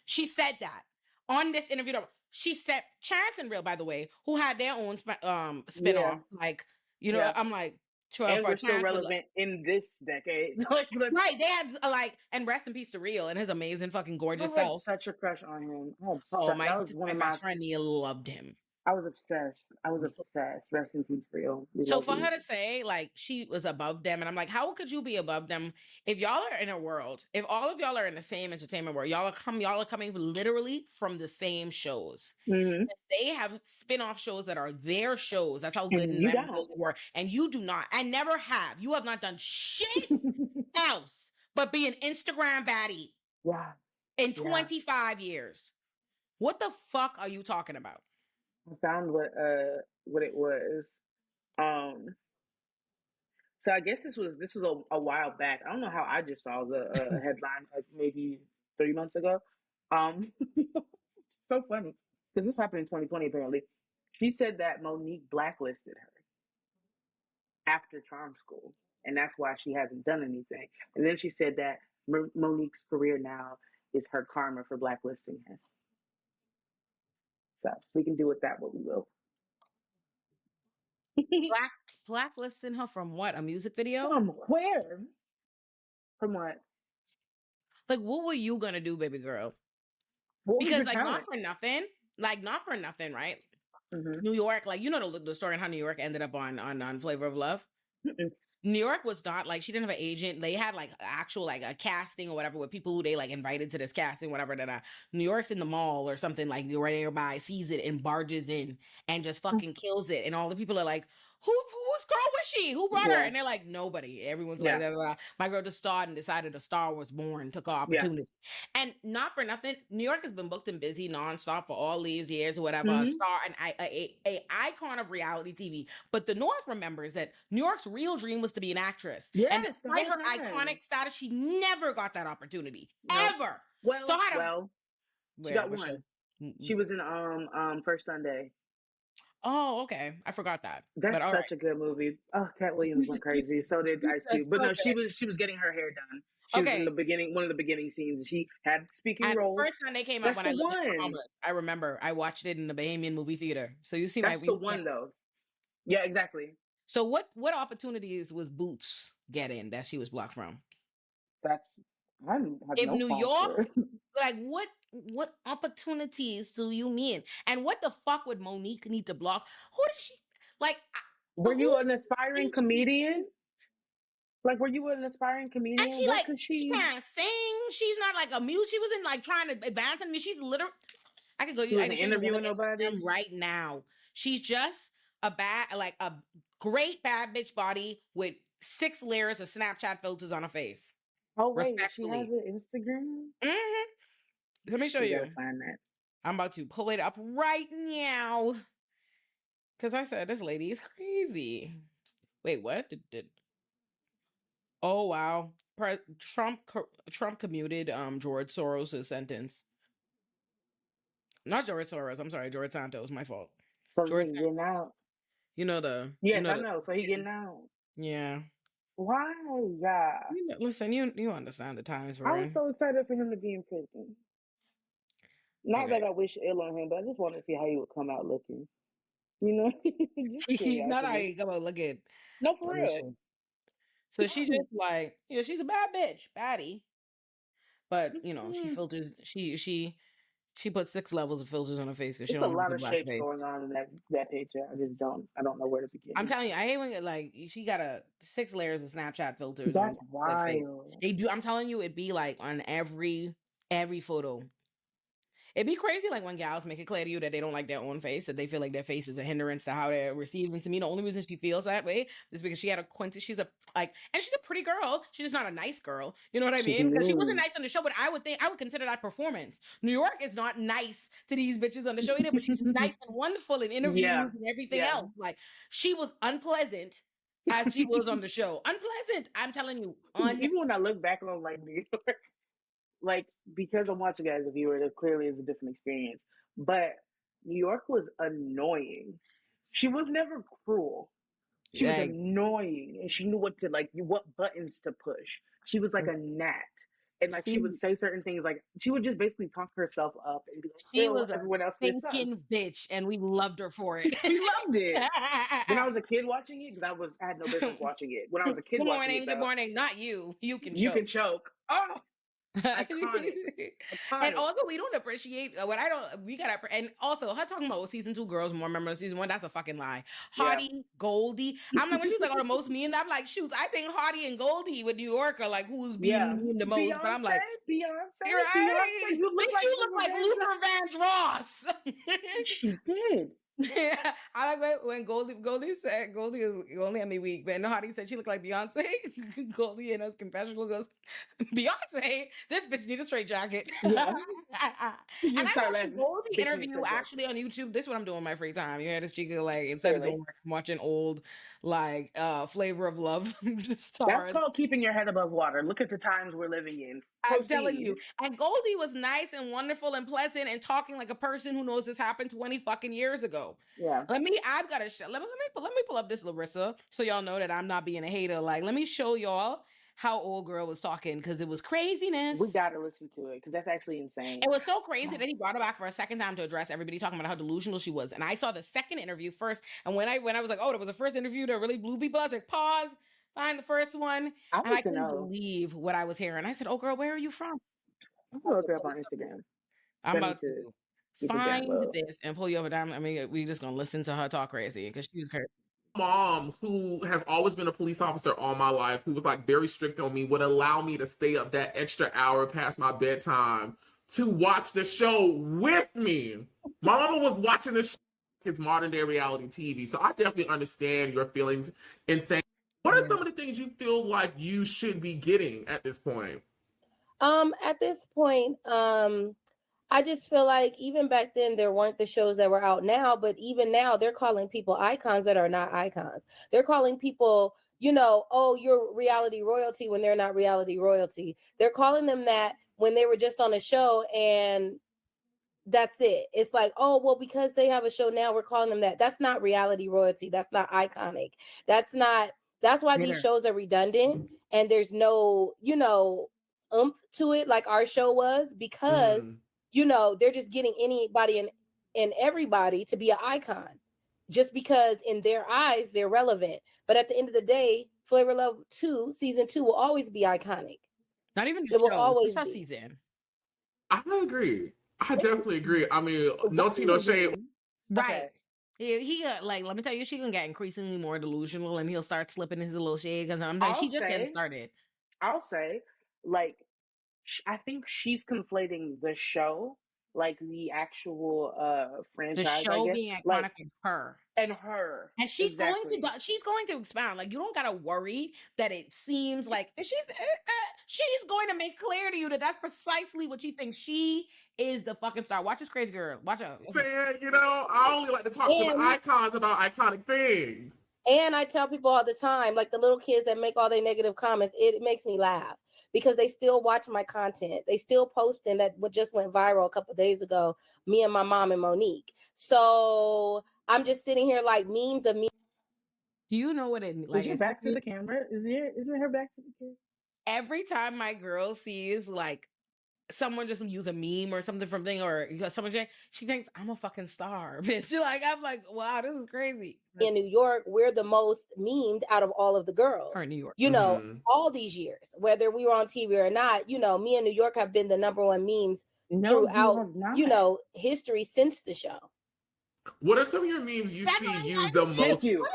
She said that on this interview. She said Chance and Real, by the way, who had their own spin-offs, like, you know, Yeah. I'm like, And for we're still Chance, relevant in this decade. Like, right? They had like, and rest in peace to Real and his amazing fucking I gorgeous had self. such a crush on him. Oh, That was one my of my. best friend Nia loved him. I was obsessed. Rest in peace, Real. We So love for you. her to say like she was above them, and I'm like, how could you be above them if y'all are in a world? If all of y'all are in the same entertainment world, y'all are coming literally from the same shows. Mm-hmm. They have spin-off shows that are their shows. That's how good And and you memorable don't. they were. And you do not. I never have. You have not done shit else but be an Instagram baddie Yeah. in 25 years. What the fuck are you talking about? I found what it was. So I guess this was a while back. I don't know how I just saw the headline like maybe 3 months ago. It's so funny because this happened in 2020 apparently. She said that Monique blacklisted her after Charm School, and that's why she hasn't done anything. And then she said that Monique's career now is her karma for blacklisting her. So we can do with that what we will. Blacklisting her from what? A music video? From where? From what? Like, what were you gonna do, baby girl? What was Because your like talent? not for nothing, right? Mm-hmm. New York, like you know the story on how New York ended up on Flavor of Love. Mm-mm. New York was not like she didn't have an agent. They had like actual like a casting or whatever with people who they like invited to this casting, whatever. New York's in the mall or something like right nearby, sees it and barges in and just fucking kills it. And all the people are like, whose girl was she? Who brought her? And they're like, nobody. Everyone's like, blah, blah, blah. My girl just starred and decided a star was born, took her opportunity. And not for nothing, New York has been booked and busy nonstop for all these years or whatever. A star and a icon of reality TV. But the North remembers that New York's real dream was to be an actress. Yes, and despite her iconic status, she never got that opportunity. Ever. Well, she got one. She was in First Sunday. Oh, okay. I forgot that. That's such a good movie. Oh, Cat Williams went crazy. So did Ice Cube. But no, she was getting her hair done. She was in the beginning, one of the beginning scenes. She had speaking roles. First time they came out when I lived in Bahamas. I remember I watched it in the Bahamian movie theater. So you see that's the one though. Yeah, exactly. So what opportunities was Bootz getting that she was blocked from? If New York, like what opportunities do you mean? And what the fuck would Monique need to block? Who did she like? Were you an aspiring comedian? Like, were you an aspiring comedian? And she can't sing. She's not like a muse. She wasn't like trying to advance in me. She's literally. I could go. She wasn't interviewing nobody right now. She's just a great bad bitch body with 6 layers of Snapchat filters on her face. Oh wait, she has an Instagram. Mm-hmm. Let me show you. Find that. I'm about to pull it up right now. Because I said this lady is crazy. Wait, what? Oh wow! Trump commuted George Soros' sentence. Not George Soros. I'm sorry, George Santos. My fault. So George Santos. Getting out. You know the. Yes, I know. So he getting out. Yeah. Why? Yeah. Listen, you understand the times we're in. I was so excited for him to be in prison. Not that I wish ill on him, but I just want to see how he would come out looking. You know? Not how he come out looking. No, for real. So she just like, she's a bad bitch, baddie. But she filters. She put 6 levels of filters on her face because she don't. There's a lot of shapes going on in that picture. I don't know where to begin. I'm telling you, I hate when she got 6 layers of Snapchat filters. That's wild. They do. I'm telling you, it'd be like on every photo. It'd be crazy, like when gals make it clear to you that they don't like their own face, that they feel like their face is a hindrance to how they're received. And to me, the only reason she feels that way is because she had a she's a and she's a pretty girl. She's just not a nice girl. You know what I mean? Because she wasn't nice on the show, but I would consider that performance. New York is not nice to these bitches on the show either, but she's nice and wonderful in interviews and everything else. Like, she was unpleasant as she was on the show. Unpleasant, I'm telling you. Even when I look back on like New York, like, because I'm watching as a viewer, it clearly is a different experience. But New York was annoying. She was never cruel. She was annoying, and she knew what buttons to push. She was like a gnat. And like she would say certain things, like she would just basically talk herself up and be like, she was everyone else stinking bitch, and we loved her for it. We loved it. When I was a kid watching it, because I had no business watching it. When I was a kid watching it, good morning, not you. You can choke. Oh, iconic. And also, we don't appreciate and also her talking about season 2 girls more remember season 1. That's a fucking lie. Hardy, Goldie. I'm like, when she was like, oh, the most mean, I'm like, shoots, I think Hardy and Goldie with New York are like who's being mean the most. Beyonce, but I'm like, Beyonce, you look like Luther Vandross. She did. Yeah, I like when Goldie said Goldie had me weak, but Hardy said she looked like Beyonce. Goldie in her confessional goes, Beyonce, this bitch need a straight jacket. Yeah. And I watched Goldie interview actually on YouTube. This is what I'm doing in my free time. You hear this Chika, like, instead of doing work, I'm watching old like Flavor of Love stars. That's called keeping your head above water. Look at the times we're living in. I'm telling you. And Goldie was nice and wonderful and pleasant and talking like a person who knows this happened 20 fucking years ago. Yeah. I've got to show. Let me pull up this Larissa so y'all know that I'm not being a hater. Like, let me show y'all how old girl was talking, because it was craziness. We gotta listen to it because that's actually insane. It was so crazy that he brought her back for a second time to address everybody talking about how delusional she was. And I saw the second interview first, and when I was like, oh, there was a first interview that really blew people, I was like, pause, find the first one. I couldn't believe what I was hearing. I said, oh girl, where are you from? I'm gonna look her up on Instagram. I'm about to find this and pull you over down. I mean, we just gonna listen to her talk crazy because she was crazy. Mom, who has always been a police officer all my life, who was like very strict on me, would allow me to stay up that extra hour past my bedtime to watch the show with me. My mama was watching this show, his modern day reality TV. So I definitely understand your feelings in saying, what are some of the things you feel like you should be getting at this point? At this point, I just feel like even back then there weren't the shows that were out now, but even now they're calling people icons that are not icons. They're calling people, oh, you're reality royalty when they're not reality royalty. They're calling them that when they were just on a show and that's it. It's like, oh, well, because they have a show now, we're calling them that. That's not reality royalty. That's not iconic. That's why these shows are redundant and there's no, oomph to it like our show was, because they're just getting anybody and everybody to be an icon just because in their eyes they're relevant. But at the end of the day, Flavor of Love 2 season 2 will always be iconic. Not even the show. Will always be. Season. I agree. I definitely agree. I mean, no tea, no shade. Right. He got, like, let me tell you, she gonna get increasingly more delusional, and he'll start slipping his little shade because I'm like, she just getting started. I'll say, like, I think she's conflating the show, like the actual franchise. The show being iconic, like, and her, and she's going to expound. Like, you don't gotta worry that it seems like she's going to make clear to you that that's precisely what she thinks. She is the fucking star. Watch this crazy girl. Watch out. Man, I only like to talk to the icons about iconic things. And I tell people all the time, like the little kids that make all their negative comments, it makes me laugh because they still watch my content. They still posting that what just went viral a couple of days ago, me and my mom and Monique. So I'm just sitting here like memes of me. Do you know what it means? Like, is she back to the camera? Isn't her back to the camera? Every time my girl sees like someone just use a meme or something from thing, or someone she thinks I'm a fucking star, bitch. I'm like, wow, this is crazy. In New York, we're the most memed out of all of the girls. Or in New York, all these years, whether we were on TV or not. Me and New York have been the number one memes throughout, history since the show. What are some of your memes you see used the most? Thank you.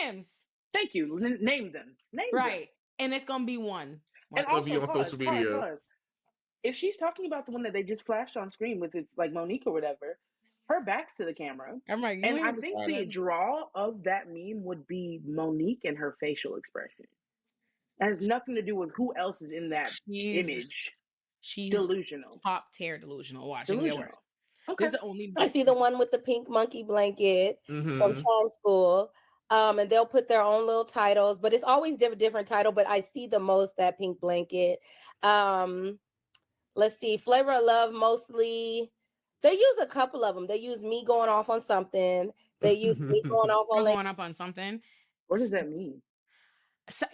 Memes? Thank you. Name them. Right, and it's gonna be one. And also, on social media. if she's talking about the one that they just flashed on screen with it's like Monique or whatever, her back's to the camera. I'm like, you And ain't I think the started. draw of that meme would be Monique and her facial expression. It has nothing to do with who else is in that image. She's Delusional. top tier delusional. Watching get worse. Okay. This is the only. I see the one with the pink monkey blanket Mm-hmm. from Charm School. And they'll put their own little titles, but it's always different title. But I see the most that pink blanket. Let's see, Flavor of Love mostly. They use a couple of them. They use me going off on something. They use me going off on going up on something. What does that mean? So,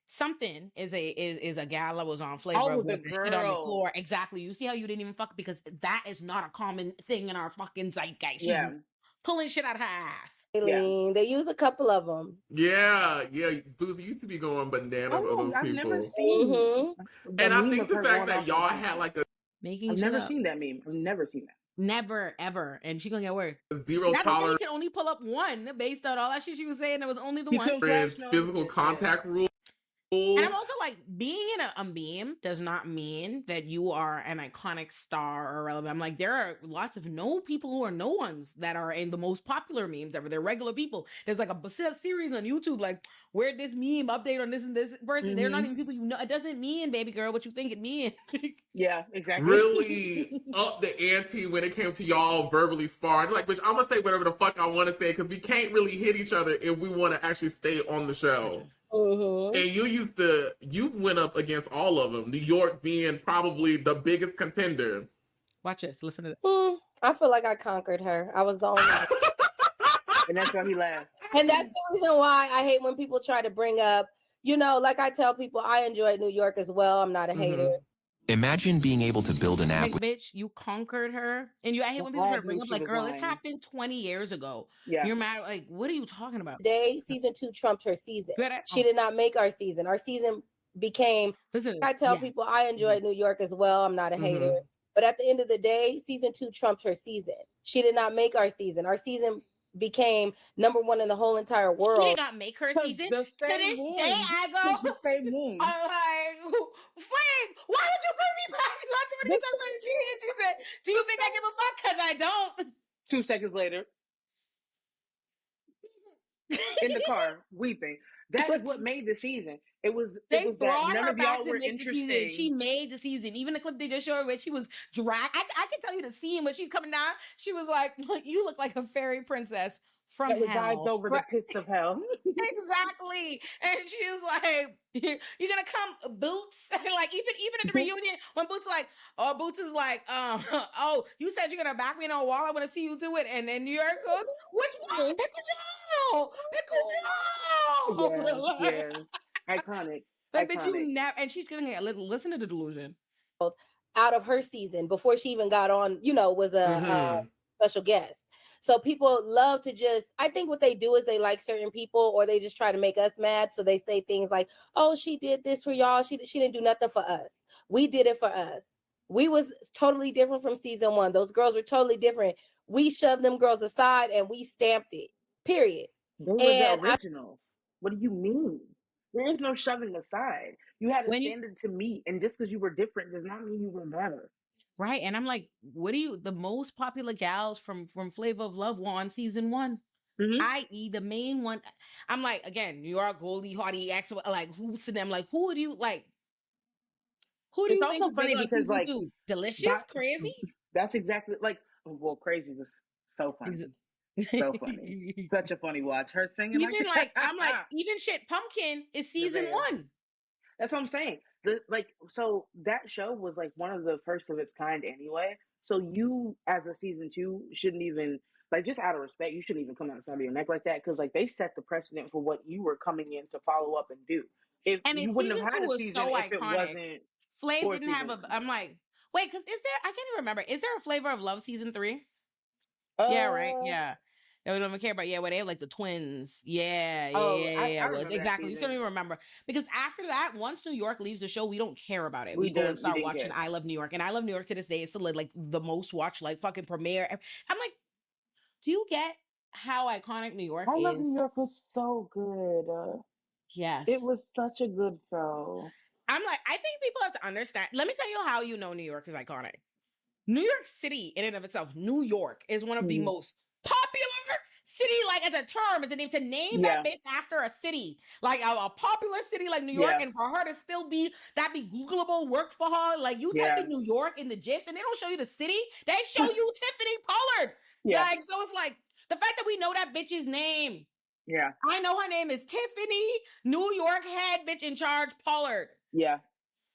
something is a gal that was on Flavor Oh, of the Love and shit on the girl. floor. Exactly. You see how you didn't even fuck because that is not a common thing in our fucking zeitgeist. She's Yeah. pulling shit out of her ass. Yeah. They use a couple of them. Yeah. Bootz used to be going bananas on those I've people. never seen. And I think the fact that y'all had like a I've never seen that meme. I've never seen that. Never, ever. And she gonna get worse. zero tolerance. Can only pull up one based on all that shit she was saying. There was only the one. Physical contact rule. And I'm also like, being in a meme does not mean that you are an iconic star or relevant. I'm like, there are lots of people who are no ones that are in the most popular memes ever. They're regular people. There's like a series on YouTube, like, where'd this meme update on this and this person? They're not even people you know. It doesn't mean, baby girl, what you think it means. Yeah, exactly. Really up the ante when it came to y'all verbally sparring. Like, bitch, I'm gonna say whatever the fuck I want to say because we can't really hit each other if we want to actually stay on the show. Mm-hmm. And you went up against all of them. New York being probably the biggest contender. Watch this. Listen to that. I feel like I conquered her. I was the only one. And that's why he laughed. And that's the reason why I hate when people try to bring up, like I tell people, I enjoy New York as well. I'm not a hater. Imagine being able to build an app. Like, bitch, you conquered her. And I hate when people try to bring up, like, girl, this happened 20 years ago. Yeah. You're mad. Like, what are you talking about? Season 2 trumped her season. She did not make our season. Our season became, I tell people, I enjoy New York as well. I'm not a hater. But at the end of the day, season 2 trumped her season. She did not make our season. Our season became number 1 in the whole entire world. She did not make her season. To this day, I go, the same moon. I'm like, Flame, why would you bring me back? Not doing this. She said, do you think I give a fuck? Because I don't. 2 seconds later, in the car, weeping. That is what made the season. It was that none of y'all were interested. She made the season. Even the clip they just showed where she was dragged. I can tell you the scene when she's coming down. She was like, you look like a fairy princess from hell. Resides over the pits of hell. Exactly. And she was like, you're gonna come, Bootz? Like, even at the reunion, when Bootz is like, oh, you said you're gonna back me on a wall. I want to see you do it. And then New York goes, which wall? Pick a wall. Yeah. Iconic. Like, but you never, and she's gonna get listen to the delusion. Out of her season before she even got on, was a special guest. So people love to I think what they do is they like certain people or they just try to make us mad. So they say things like, oh, she did this for y'all. She didn't do nothing for us. We did it for us. We was totally different from season 1. Those girls were totally different. We shoved them girls aside and we stamped it, period. They were the originals. What do you mean? There is no shoving aside. You had a standard to meet. And just because you were different does not mean you were better. Right. And I'm like, the most popular gals from Flavor of Love were on season 1, i.e. the main one. I'm like, again, New York, Goldie, Hardy, X, like, who's to them? Like, who do you think? It's also funny because, like, Delicious, Crazy? That's exactly, like, well, Crazy was so funny. So funny. Such a funny watch. Her singing even like I'm like, even shit, Pumpkin is season 1. That's what I'm saying. So that show was like one of the first of its kind anyway. So you, as a season 2, shouldn't even, like, just out of respect, you shouldn't even come out of your neck like that because, like, they set the precedent for what you were coming in to follow up and do. If you wouldn't have had a season so if it wasn't. Flav didn't have I'm like, wait, because I can't even remember. Is there a Flavor of Love season 3? Yeah, right. Yeah. I don't even care about where they have like the twins. Yeah. I was exactly. You don't even remember because after that, once New York leaves the show, we don't care about it. We go and start watching I Love New York, and I Love New York to this day is still like the most watched like fucking premiere. I'm like, do you get how iconic New York is? I Love New York was so good. Yes, it was such a good show. I'm like, I think people have to understand. Let me tell you how you know New York is iconic. New York City, in and of itself, New York is one of the most popular city, like as a term, as a name, to name that bitch after a city, like a popular city like New York, and for her to still be Googleable work for her. Like you type in New York in the GIFs, and they don't show you the city; they show you Tiffany Pollard. Like so, it's like the fact that we know that bitch's name. Yeah, I know her name is Tiffany New York head bitch in charge Pollard. Yeah.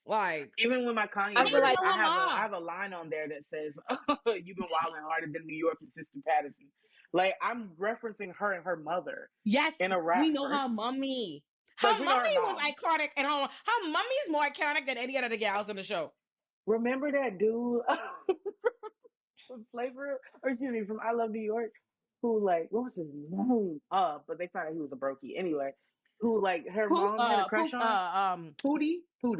Like even with my Kanye, I have a line on there that says, "You've been wilding harder than New York and Sister Patterson." Like I'm referencing her and her mother. Yes, in a rap we know verse. her mommy. Her mommy was iconic, and her mommy is more iconic than any other the gals in the show. Remember that dude from Flavor, or excuse me, from I Love New York, who like what was his name? But they found out he was a brokey anyway. Who like her mom had a crush on? Pootie. Oh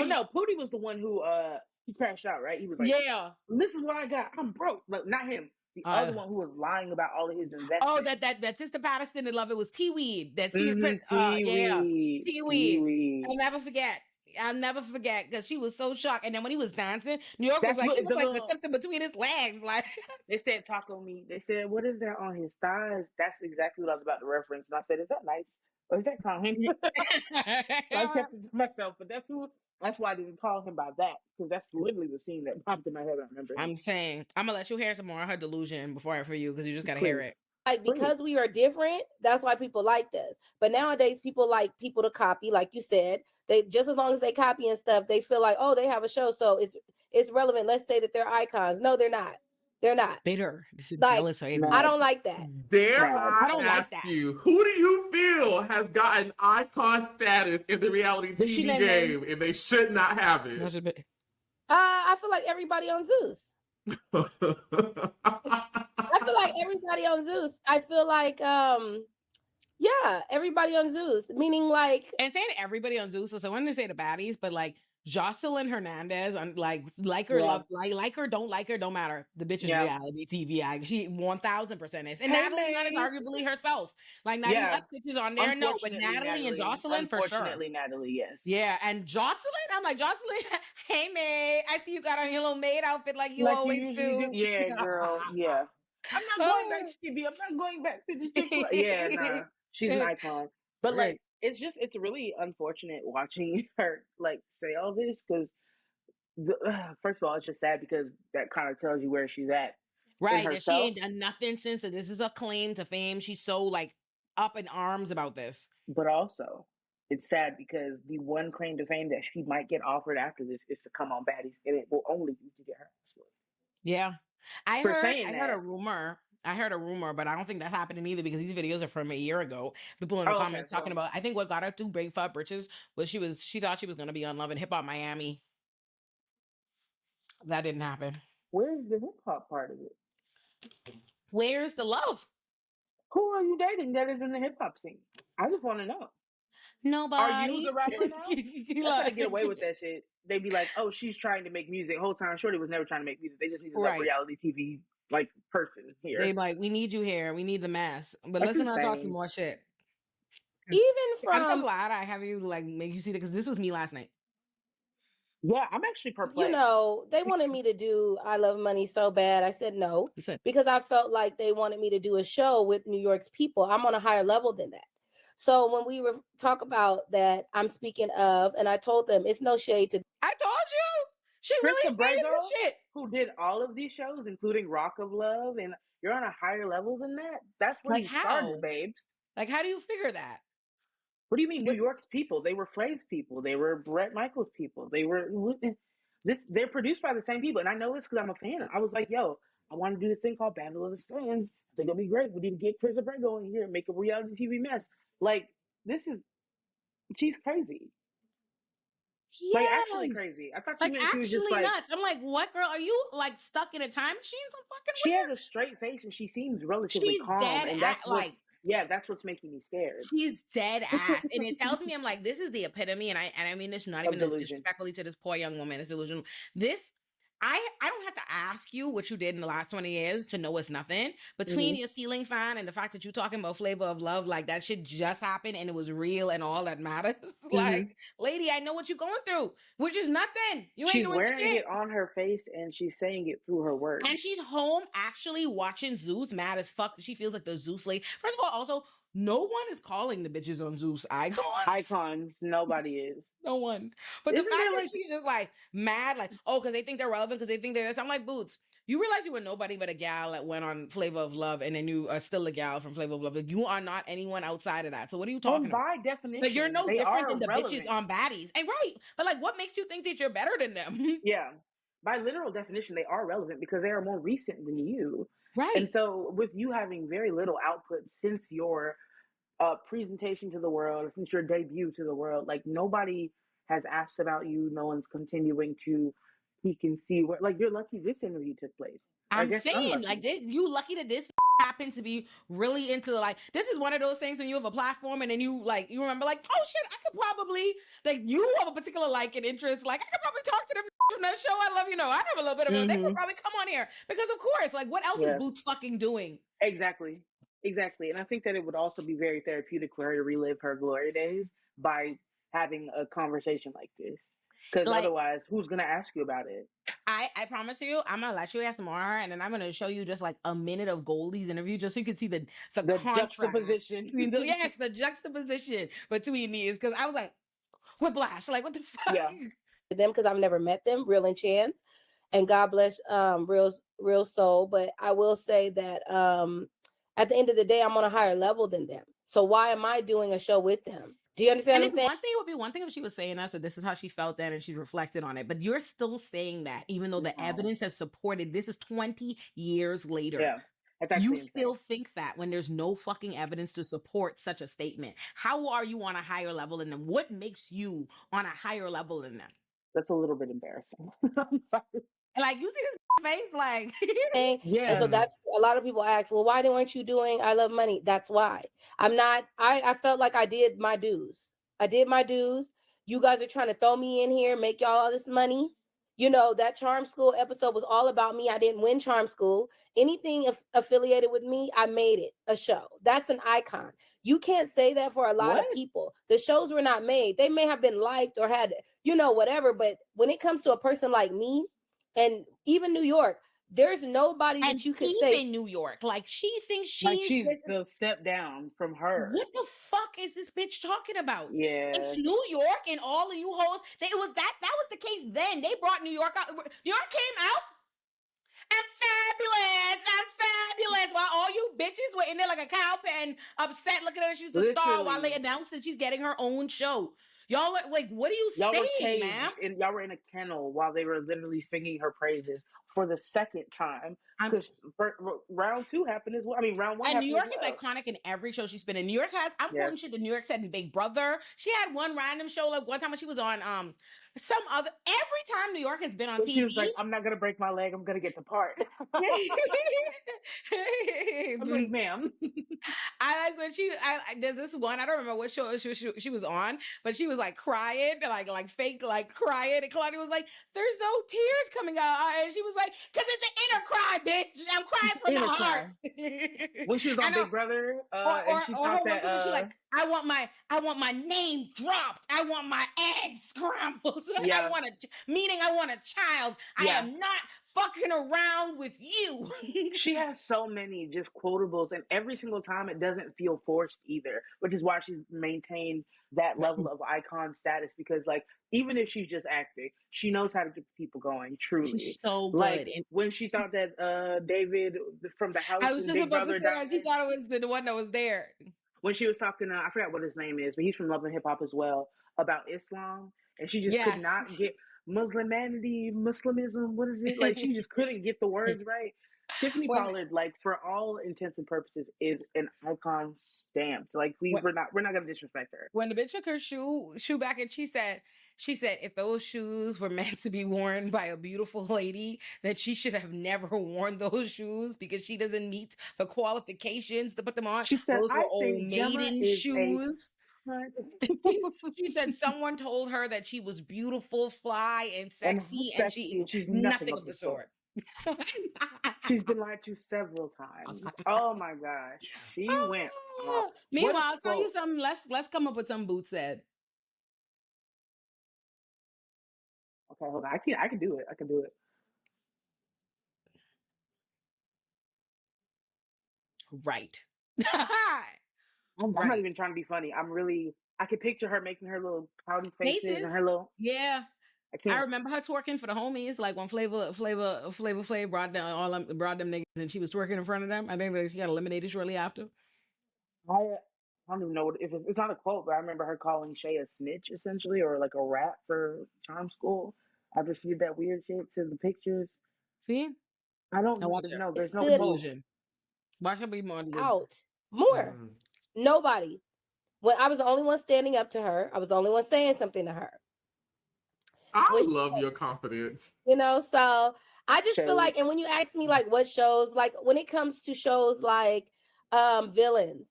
no, Pootie was the one who he crashed out, right? He was like, yeah, this is what I got. I'm broke. Like not him. The other one who was lying about all of his investments. Oh, that Sister Patterson in love. It was T-Weed. That T-Weed. T-Weed. I'll never forget because she was so shocked. And then when he was dancing, New York was like, he looked like something between his legs. Like they said taco meat. They said, what is that on his thighs? That's exactly what I was about to reference. And I said, is that nice? Or is that kind? I kept it to myself, but that's why I didn't call him by that, because that's literally the scene that popped in my head. I remember. I'm saying I'm gonna let you hear some more of her delusion before I for you, because you just gotta hear it. Like because we are different, that's why people like this. But nowadays, people like people to copy, like you said. They just as long as they copy and stuff, they feel like, oh, they have a show, so it's relevant. Let's say that they're icons. No, they're not. They're not. Bitter. This is like, jealous. I don't like that. I don't like that. You, who do you feel has gotten icon status in the reality TV game, and they should not have it? I feel like everybody on Zeus. I feel like everybody on Zeus. I feel like everybody on Zeus. Meaning like, and saying everybody on Zeus. So I wanted to say the baddies, but like Jocelyn Hernandez, like her, love, like her, don't like her, don't matter. The bitch is reality TV. She 1000% is, and Natalie Nunn is arguably herself. Like Natalie bitches on there, no, but Natalie and Jocelyn for sure. Unfortunately, Natalie, yes. Yeah, and Jocelyn, I'm like, Jocelyn, hey May, I see you got on your little maid outfit like you always do. Yeah, girl, yeah. I'm not going back to TV. I'm not going back to the TV. Yeah, nah, she's an icon. But like, it's really unfortunate watching her like say all this, because first of all, it's just sad because that kind of tells you where she's at. Right, and she ain't done nothing since. So this is a claim to fame. She's so like up in arms about this. But also, it's sad because the one claim to fame that she might get offered after this is to come on Baddies, and it will only be to get her ass whooped. Yeah, I heard a rumor. I heard a rumor, but I don't think that's happening either, because these videos are from a year ago. People in the comments talking about, I think what got her too big for her britches was she thought she was going to be on Love and Hip Hop Miami. That didn't happen. Where's the hip hop part of it? Where's the love? Who are you dating that is in the hip hop scene? I just want to know. Nobody. Are you a rapper now? That's how they get away with that shit. They be like, oh, she's trying to make music. The whole time, Shorty was never trying to make music. They just need a reality TV like person here. They like, we need you here. We need the mass. But let's not talk some more shit. Even from, I'm so glad I have you like make you see that, because this was me last night. Yeah, I'm actually perplexed. You know, they wanted me to do I Love Money so bad. I said no, because I felt like they wanted me to do a show with New York's people. I'm on a higher level than that. So when we talk about that, I'm speaking of, and I told them it's no shade to. I told you. She really said this shit. Who did all of these shows, including Rock of Love, and you're on a higher level than that? That's where you started, babes. Like, how do you figure that? What do you mean, New York's people? They were Flav's people. They were Brett Michaels' people. They were they're produced by the same people, and I know this because I'm a fan. I was like, yo, I want to do this thing called Battle of the Stands. I think it'll be great. We need to get Chris Abrego in here and make a reality TV mess. Like, she's crazy. Yes. Like, actually crazy. I thought she was just like nuts. I'm like, what, girl? Are you like stuck in a time machine? Some fucking She has a straight face and she seems relatively calm. Dead and that's that's what's making me scared. She's dead ass, and it tells me, I'm like, this is the epitome, and I mean this not even disrespectfully to this poor young woman. It's delusional. This I don't have to ask you what you did in the last 20 years to know it's nothing. Between your ceiling fan and the fact that you talking about Flavor of Love, like that shit just happened and it was real and all that matters. Like, lady, I know what you're going through, which is nothing. You ain't She's doing wearing shit. it on her face and she's saying it through her words. And she's home actually watching Zeus, mad as fuck. She feels like the Zeus lady. First of all, also, no one is calling the bitches on Zeus icons. Nobody is. No one. But Isn't the fact there, that like- she's just like mad, like, oh, because they think they're relevant, because they think they're this. I'm like, Bootz, you realize you were nobody but a gal that went on Flavor of Love, and then you are still a gal from Flavor of Love. Like, you are not anyone outside of that. So what are you talking about? By definition, Like, you're no they different are than the relevant. bitches on baddies. And right. But like, what makes you think that you're better than them? Yeah. By literal definition, they are relevant because they are more recent than you. Right. And so with you having very little output since your presentation to the world, since your debut to the world, like nobody has asked about you. No one's continuing to peek and see where, like, you're lucky this interview took place. I'm saying, unlucky. like, you lucky that this happened to be really into, like, this is one of those things when you have a platform and then you, like, you remember, like, oh, shit, I could probably, like, you have a particular like and interest, like, I could probably talk to them from that show. I love, you know, I have a little bit of they could probably come on here. Because, of course, like, what else is Bootz fucking doing? Exactly. And I think that it would also be very therapeutic for her to relive her glory days by having a conversation like this. Because Like, otherwise, who's going to ask you about it? I promise you, I'm gonna let you ask more, and then I'm gonna show you just like a minute of Goldie's interview, just so you can see the contrast juxtaposition. between the juxtaposition between these. Because I was like, whiplash, like what the fuck? Yeah. Them because I've never met them, Real and Chance, and God bless Real Soul. But I will say that at the end of the day, I'm on a higher level than them. So why am I doing a show with them? Do you understand what I'm saying? One thing would be one thing if she was saying that, so this is how she felt then and she reflected on it. But you're still saying that, even though the evidence has supported this is 20 years later. Yeah. You still think that when there's no fucking evidence to support such a statement. How are you on a higher level than them? What makes you on a higher level than them? That's a little bit embarrassing. I'm sorry. Like, you see this face, like, yeah. And so that's a lot of people ask, well, why weren't you doing I Love Money? That's why I'm not. I felt like I did my dues. You guys are trying to throw me in here, make y'all all this money. You know, that Charm School episode was all about me. I didn't win Charm School. Anything affiliated with me, I made it a show. That's an icon. You can't say that for a lot of people. The shows were not made. They may have been liked or had, you know, whatever. But when it comes to a person like me, and even New York, there's nobody that you could say. Even New York, like she thinks she's the step down from her. What the fuck is this bitch talking about? Yeah, it's New York, and all of you hoes. That was the case then. They brought New York out. New York came out. I'm fabulous. While all you bitches were in there like a cowpen, upset, looking at her, she's the star. While they announced that she's getting her own show. Y'all were like, what are you saying, man? And y'all were in a kennel while they were literally singing her praises for the second time. Because round 2 happened as well. I mean, round 1 and New York is well. iconic in every show she's been in. New York has, I'm quoting shit that New York said in Big Brother. She had one random show, like one time when she was on some other, every time New York has been on TV. She was like, I'm not going to break my leg. I'm going to get the part. I'm like, ma'am. I like when there's this one, I don't remember what show she was on, but she was like crying, like fake, like crying. And Claudia was like, there's no tears coming out. And she was like, because it's an inner cry, bitch. I'm crying from the heart. When she was on Big Brother, and she thought that she's like, I want my name dropped. I want my eggs scrambled. Yeah. I want a child. I am not fucking around with you. She has so many just quotables, and every single time it doesn't feel forced either, which is why she's maintained that level of icon status, because like even if she's just acting, she knows how to get people going. Truly, she's so good. Like when she thought that David from the house, I was just about to say died, she thought it was the one that was there. When she was talking, I forgot what his name is, but he's from Love and Hip Hop as well, about Islam, and she just could not get Muslimism. What is it? Like she just couldn't get the words right. Tiffany Pollard, like for all intents and purposes, is an icon stamped. Like we're not gonna disrespect her. When the bitch took her shoe back, and she said if those shoes were meant to be worn by a beautiful lady, that she should have never worn those shoes because she doesn't meet the qualifications to put them on. She said, those were old maiden shoes. She said someone told her that she was beautiful, fly, and And sexy, and she sexy, is and she's nothing of the sort. She's been lied to several times. Oh my gosh, she went off. What Meanwhile, a I'll tell you quote. something. Let's come up with something Bootz said. Okay, hold on. I can do it. I can do it. Right. I'm not Right. even trying to be funny. I can picture her making her little pouty faces and her Faces. little. Yeah. I I can't. remember her twerking for the homies, like when Flavor Flav brought them niggas, and she was twerking in front of them. I think that she got eliminated shortly after. I don't even know if it's not a quote, but I remember her calling Shay a snitch essentially, or like a rat for charm school. After she did that weird shit to the pictures. See, I don't now know. watch her. There's no Stood quote. Delusion. Watch her be more delusion. out more. Mm. Nobody. When I was the only one standing up to her, I was the only one saying something to her. I Which, love your confidence. you know, so I just feel Shade. like, and when you ask me like what shows, like when it comes to shows like villains,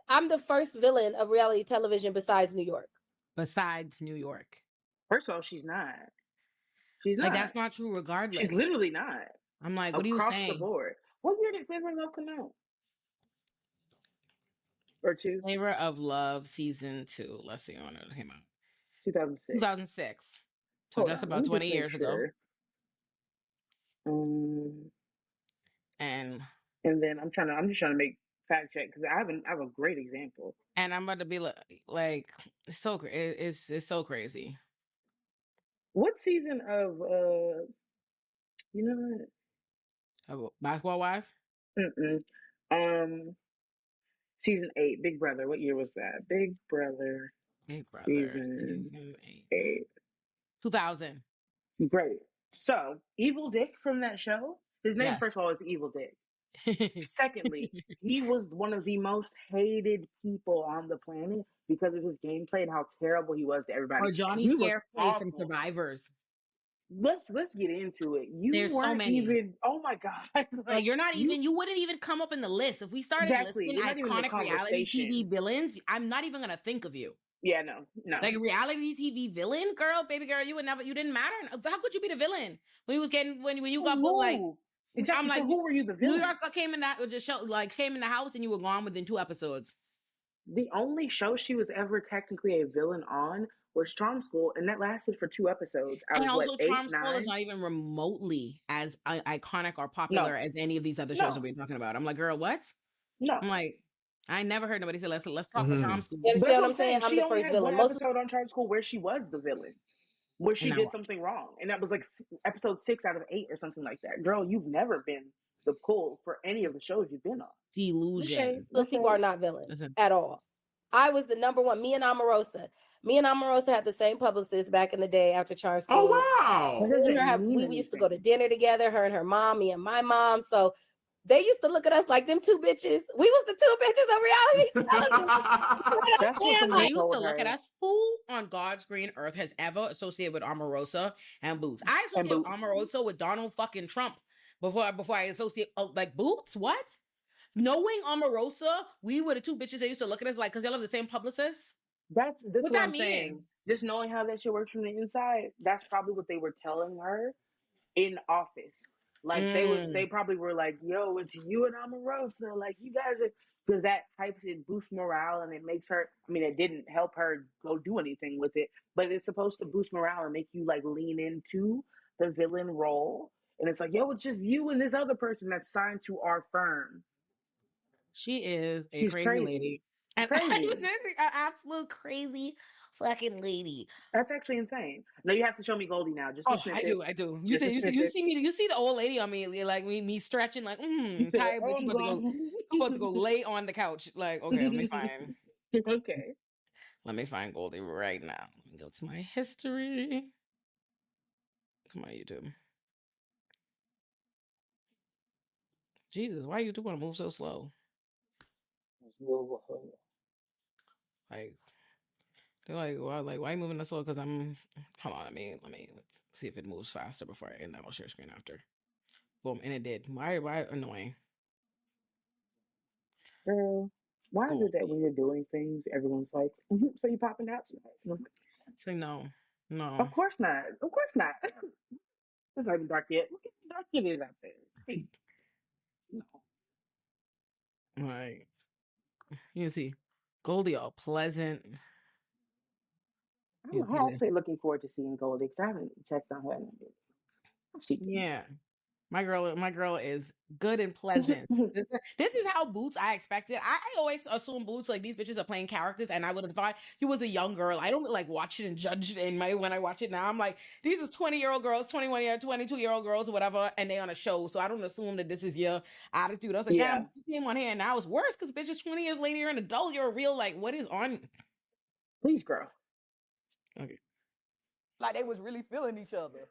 I'm the first villain of reality television besides New York. Besides New York, First of all, she's not. She's like not. that's not true. Regardless, She's literally not. I'm like, what are you Across the saying? board. What year did Flavor of Love come out? Or two? Flavor of Love season 2. Let's see when it came out. 2006. 2006. So Hold just on, about let me 20 just make years ago. sure. And then I'm just trying to make fact check because I have a great example. I'm about to be like it's so it's so crazy. What season of you know what? Basketball wise? Season 8, Big Brother. What year was that? Big Brother Big Brother season season 8. 8. 2000. Great. So, Evil Dick from that show, his name, Yes. first of all, is Evil Dick. Secondly, he was one of the most hated people on the planet because of his gameplay and how terrible he was to everybody. Or Johnny He was Fairplay from awful. Survivors. Let's get into it. You There's so weren't many. even. Oh my god! Like you're not even. You wouldn't even come up in the list if we started Exactly. listing You're not even in the iconic reality TV conversation. villains. I'm not even gonna think of you. Yeah, no. Like reality TV villain, girl, baby girl, you didn't matter. How could you be the villain when you was getting when you got booked? Like exactly. I'm like, so who were you the villain? New York came in that just show like came in the house and you were gone within 2 episodes. The only show she was ever technically a villain on was Charm School, and that lasted for 2 episodes. Out And of also, what, 8, Charm School 9? is not even remotely as iconic or popular as any of these other shows that we're talking about. I'm like, girl, what? No. I'm like, I never heard nobody say let's talk about Charm School. You But understand that's what I'm saying? I'm She the only first had villain. one episode on Charm School where she was the villain, where she No. did something wrong, and that was like episode 6 out of 8 or something like that. Girl, you've never been the pull for any of the shows you've been on. Delusion. Those people are not villains at all. I was the number one. Me and Omarosa had the same publicist back in the day after Charm School. Oh wow! We used to go to dinner together, her and her mom, me and my mom. So they used to look at us like them 2 bitches. We was the 2 bitches of reality television. That's what They somebody used told to look her. at us. Who on God's green earth has ever associated with Omarosa and Bootz? I associate Omarosa with Donald fucking Trump before I associate like Bootz. What? Knowing Omarosa, we were the 2 bitches that used to look at us like because y'all have the same publicist. That's What what that I'm mean? saying. Just knowing how that shit works from the inside, that's probably what they were telling her in office. Like they probably were like, "Yo, it's you and Omarosa. Like you guys are," because that hypes it, boosts morale, and it makes her. I mean, it didn't help her go do anything with it, but it's supposed to boost morale and make you like lean into the villain role. And it's like, "Yo, it's just you and this other person that's signed to our firm." She is a She's crazy lady. And Crazy. an absolute crazy fucking lady. That's actually insane. No, you have to show me Goldie now. Just a snippet. I do. You see me. You see the old lady on me, like me stretching, like tired, but you about to go lay on the couch. Like, okay, let me find. Okay. Let me find Goldie right now. Let me go to my history. Come on, YouTube. Jesus, why you do want to move so slow? Like, they're like, well, like, why are you moving this slow? Because I'm. Hold on, let me see if it moves faster before I end that. I'll share screen after. Boom, and it did. Why annoying? Girl. Why is it that when you're doing things, everyone's like, so you popping out tonight? Say no. Of course not. Of course not. It's not even dark yet. Look at how dark it is out there. Hey, no. Right. You can see Goldie all pleasant. You can see I'm that. actually looking forward to seeing Goldie because I haven't checked on her in a bit. Yeah. My girl is good and pleasant. This is how Bootz I expected. I always assume Bootz, like, these bitches are playing characters, and I would have thought he was a young girl. I don't like watch it and judge it when I watch it now. I'm like, these is 20-year-old girls, 22-year-old girls, or whatever, and they on a show. So I don't assume that this is your attitude. I was like, damn, you came on here and now it's worse because bitches 20 years later you're an adult, you're a real, like, what is on? Please, girl. Okay. Like they was really feeling each other.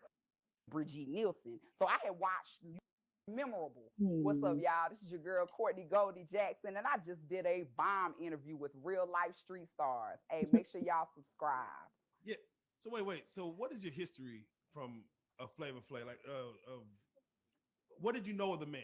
Brigitte Nielsen. So I had watched Memorable. What's up, y'all? This is your girl Courtney Goldie Jackson, and I just did a bomb interview with real life street stars. Hey, make sure y'all subscribe. Yeah. So wait. So what is your history from Flavor Flav? Like, what did you know of the man?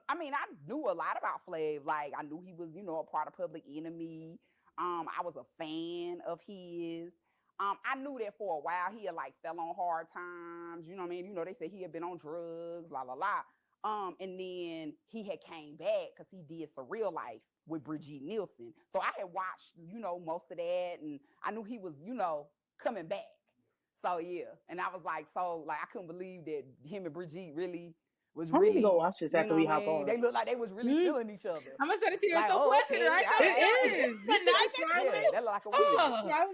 I mean, I knew a lot about Flav. Like, I knew he was, a part of Public Enemy. I was a fan of his. I knew that for a while he had like fell on hard times, you know what I mean? They said he had been on drugs, la la la. And then he had came back because he did Surreal Life with Brigitte Nielsen. So I had watched, most of that, and I knew he was, coming back. So yeah, and I was like, I couldn't believe that him and Brigitte really was I need really. to go watch this after we hop on. They looked like they was really feeling each other. I'm gonna send it to you. It's Like, so pleasant, okay, right? all right. It is. Yeah, that look like a weird. Look at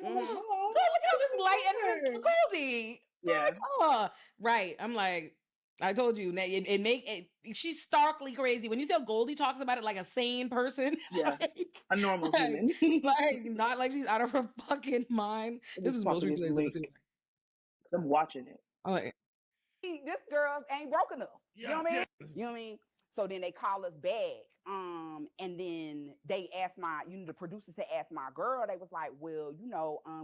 all this light and Goldie. Yeah. Like, oh, right. I'm like, I told you, it make it. She's starkly crazy when you say Goldie talks about it like a sane person. Yeah, like, a normal human. like not like she's out of her fucking mind. This is most replays. I'm watching it. I'm like, this girl ain't broke enough. Yeah, you know what I mean? You know what I mean? So then they call us back. And then they asked the producers had asked my girl, they was like, well,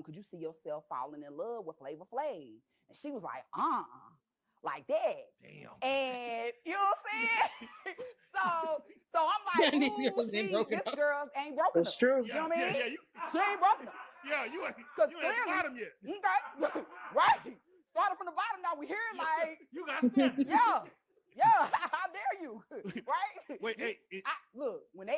could you see yourself falling in love with Flavor Flav? And she was like, like that. Damn. And you know what I'm saying? so I'm like, this girl ain't broken. It's true. You know what I mean? Yeah, she ain't broken. Yeah, you ain't at the bottom yet. Okay. Right. Started from the bottom, now we here like you got standards. Yeah, how dare you? Right? Wait, hey. Look, when they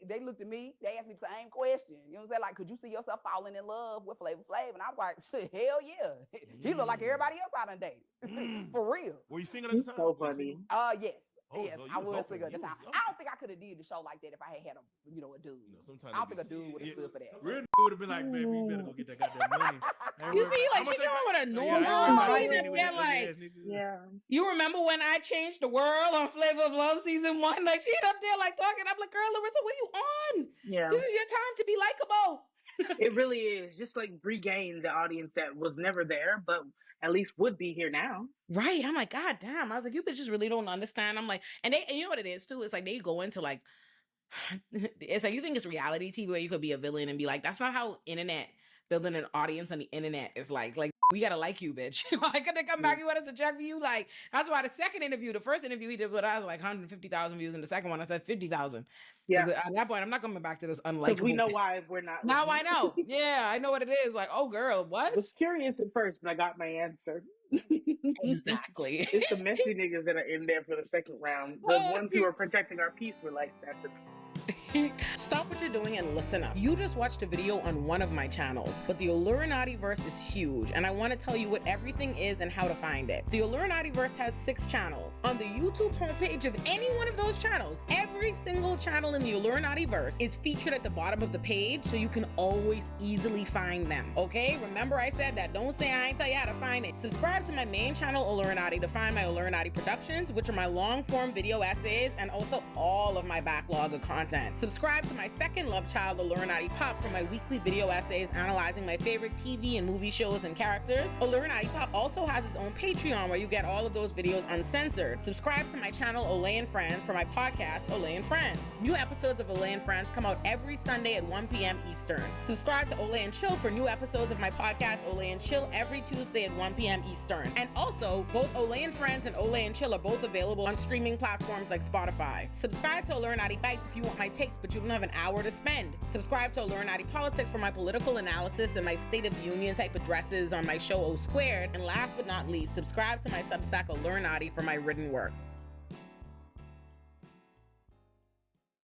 they looked at me, they asked me the same question. You know what I'm saying? Like, could you see yourself falling in love with Flavor Flav? And I was like, shit, hell yeah. He looked like everybody else I done dated. For real. Were you singing at the time? So funny. Yes. Oh, Yes, no, I was open. singing at the time. I don't think I could have did the show like that if I had a dude. I don't think a dude would have stood for that. Real would have been like, baby, you better go get that goddamn money. you see, like she going with a normal like, Yeah. you remember when I changed the world on Flavor of Love season 1? Like she up there like talking. I'm like, girl, Larissa, what are you on? Yeah. This is your time to be likable. It really is. Just like regain the audience that was never there, but at least would be here now. Right. I'm like, God damn. I was like, you bitches really don't understand. I'm like, and you know what it is too? It's like they go into like, it's like you think it's reality TV where you could be a villain and be like, that's not how building an audience on the internet is like we gotta like you, bitch. Like, could they come back? You want us to check for you? Like, that's why the first interview he did with us like 150,000 views, and the second one I said 50,000. Yeah. At that point, I'm not coming back to this unlikable. Because we know bitch. why we're not. Now I know. Yeah, I know what it is. Like, oh girl, what? I was curious at first, but I got my answer. Exactly. It's the messy niggas that are in there for the second round. The ones who are protecting our peace were like, that's it. Stop what you're doing and listen up. You just watched a video on one of my channels, but the Illuminati-verse is huge, and I want to tell you what everything is and how to find it. The Illuminati-verse has 6 channels. On the YouTube homepage of any one of those channels, every single channel in the Illuminati-verse is featured at the bottom of the page, so you can always easily find them, okay? Remember I said that. Don't say I ain't tell you how to find it. Subscribe to my main channel, Illuminati, to find my Illuminati productions, which are my long-form video essays, and also all of my backlog of content. Subscribe to my second love child, Illuminati Pop, for my weekly video essays analyzing my favorite TV and movie shows and characters. Illuminati Pop also has its own Patreon where you get all of those videos uncensored. Subscribe to my channel, Olay and Friends, for my podcast, Olay and Friends. New episodes of Olay and Friends come out every Sunday at 1 p.m. Eastern. Subscribe to Olay and Chill for new episodes of my podcast, Olay and Chill, every Tuesday at 1 p.m. Eastern. And also, both Olay and Friends and Olay and Chill are both available on streaming platforms like Spotify. Subscribe to Illuminati Bites if you want my my takes, but you don't have an hour to spend. Subscribe to Illuminati Politics for my political analysis and my State of the Union type addresses on my show O Squared. And last but not least, subscribe to my Substack Illuminati for my written work.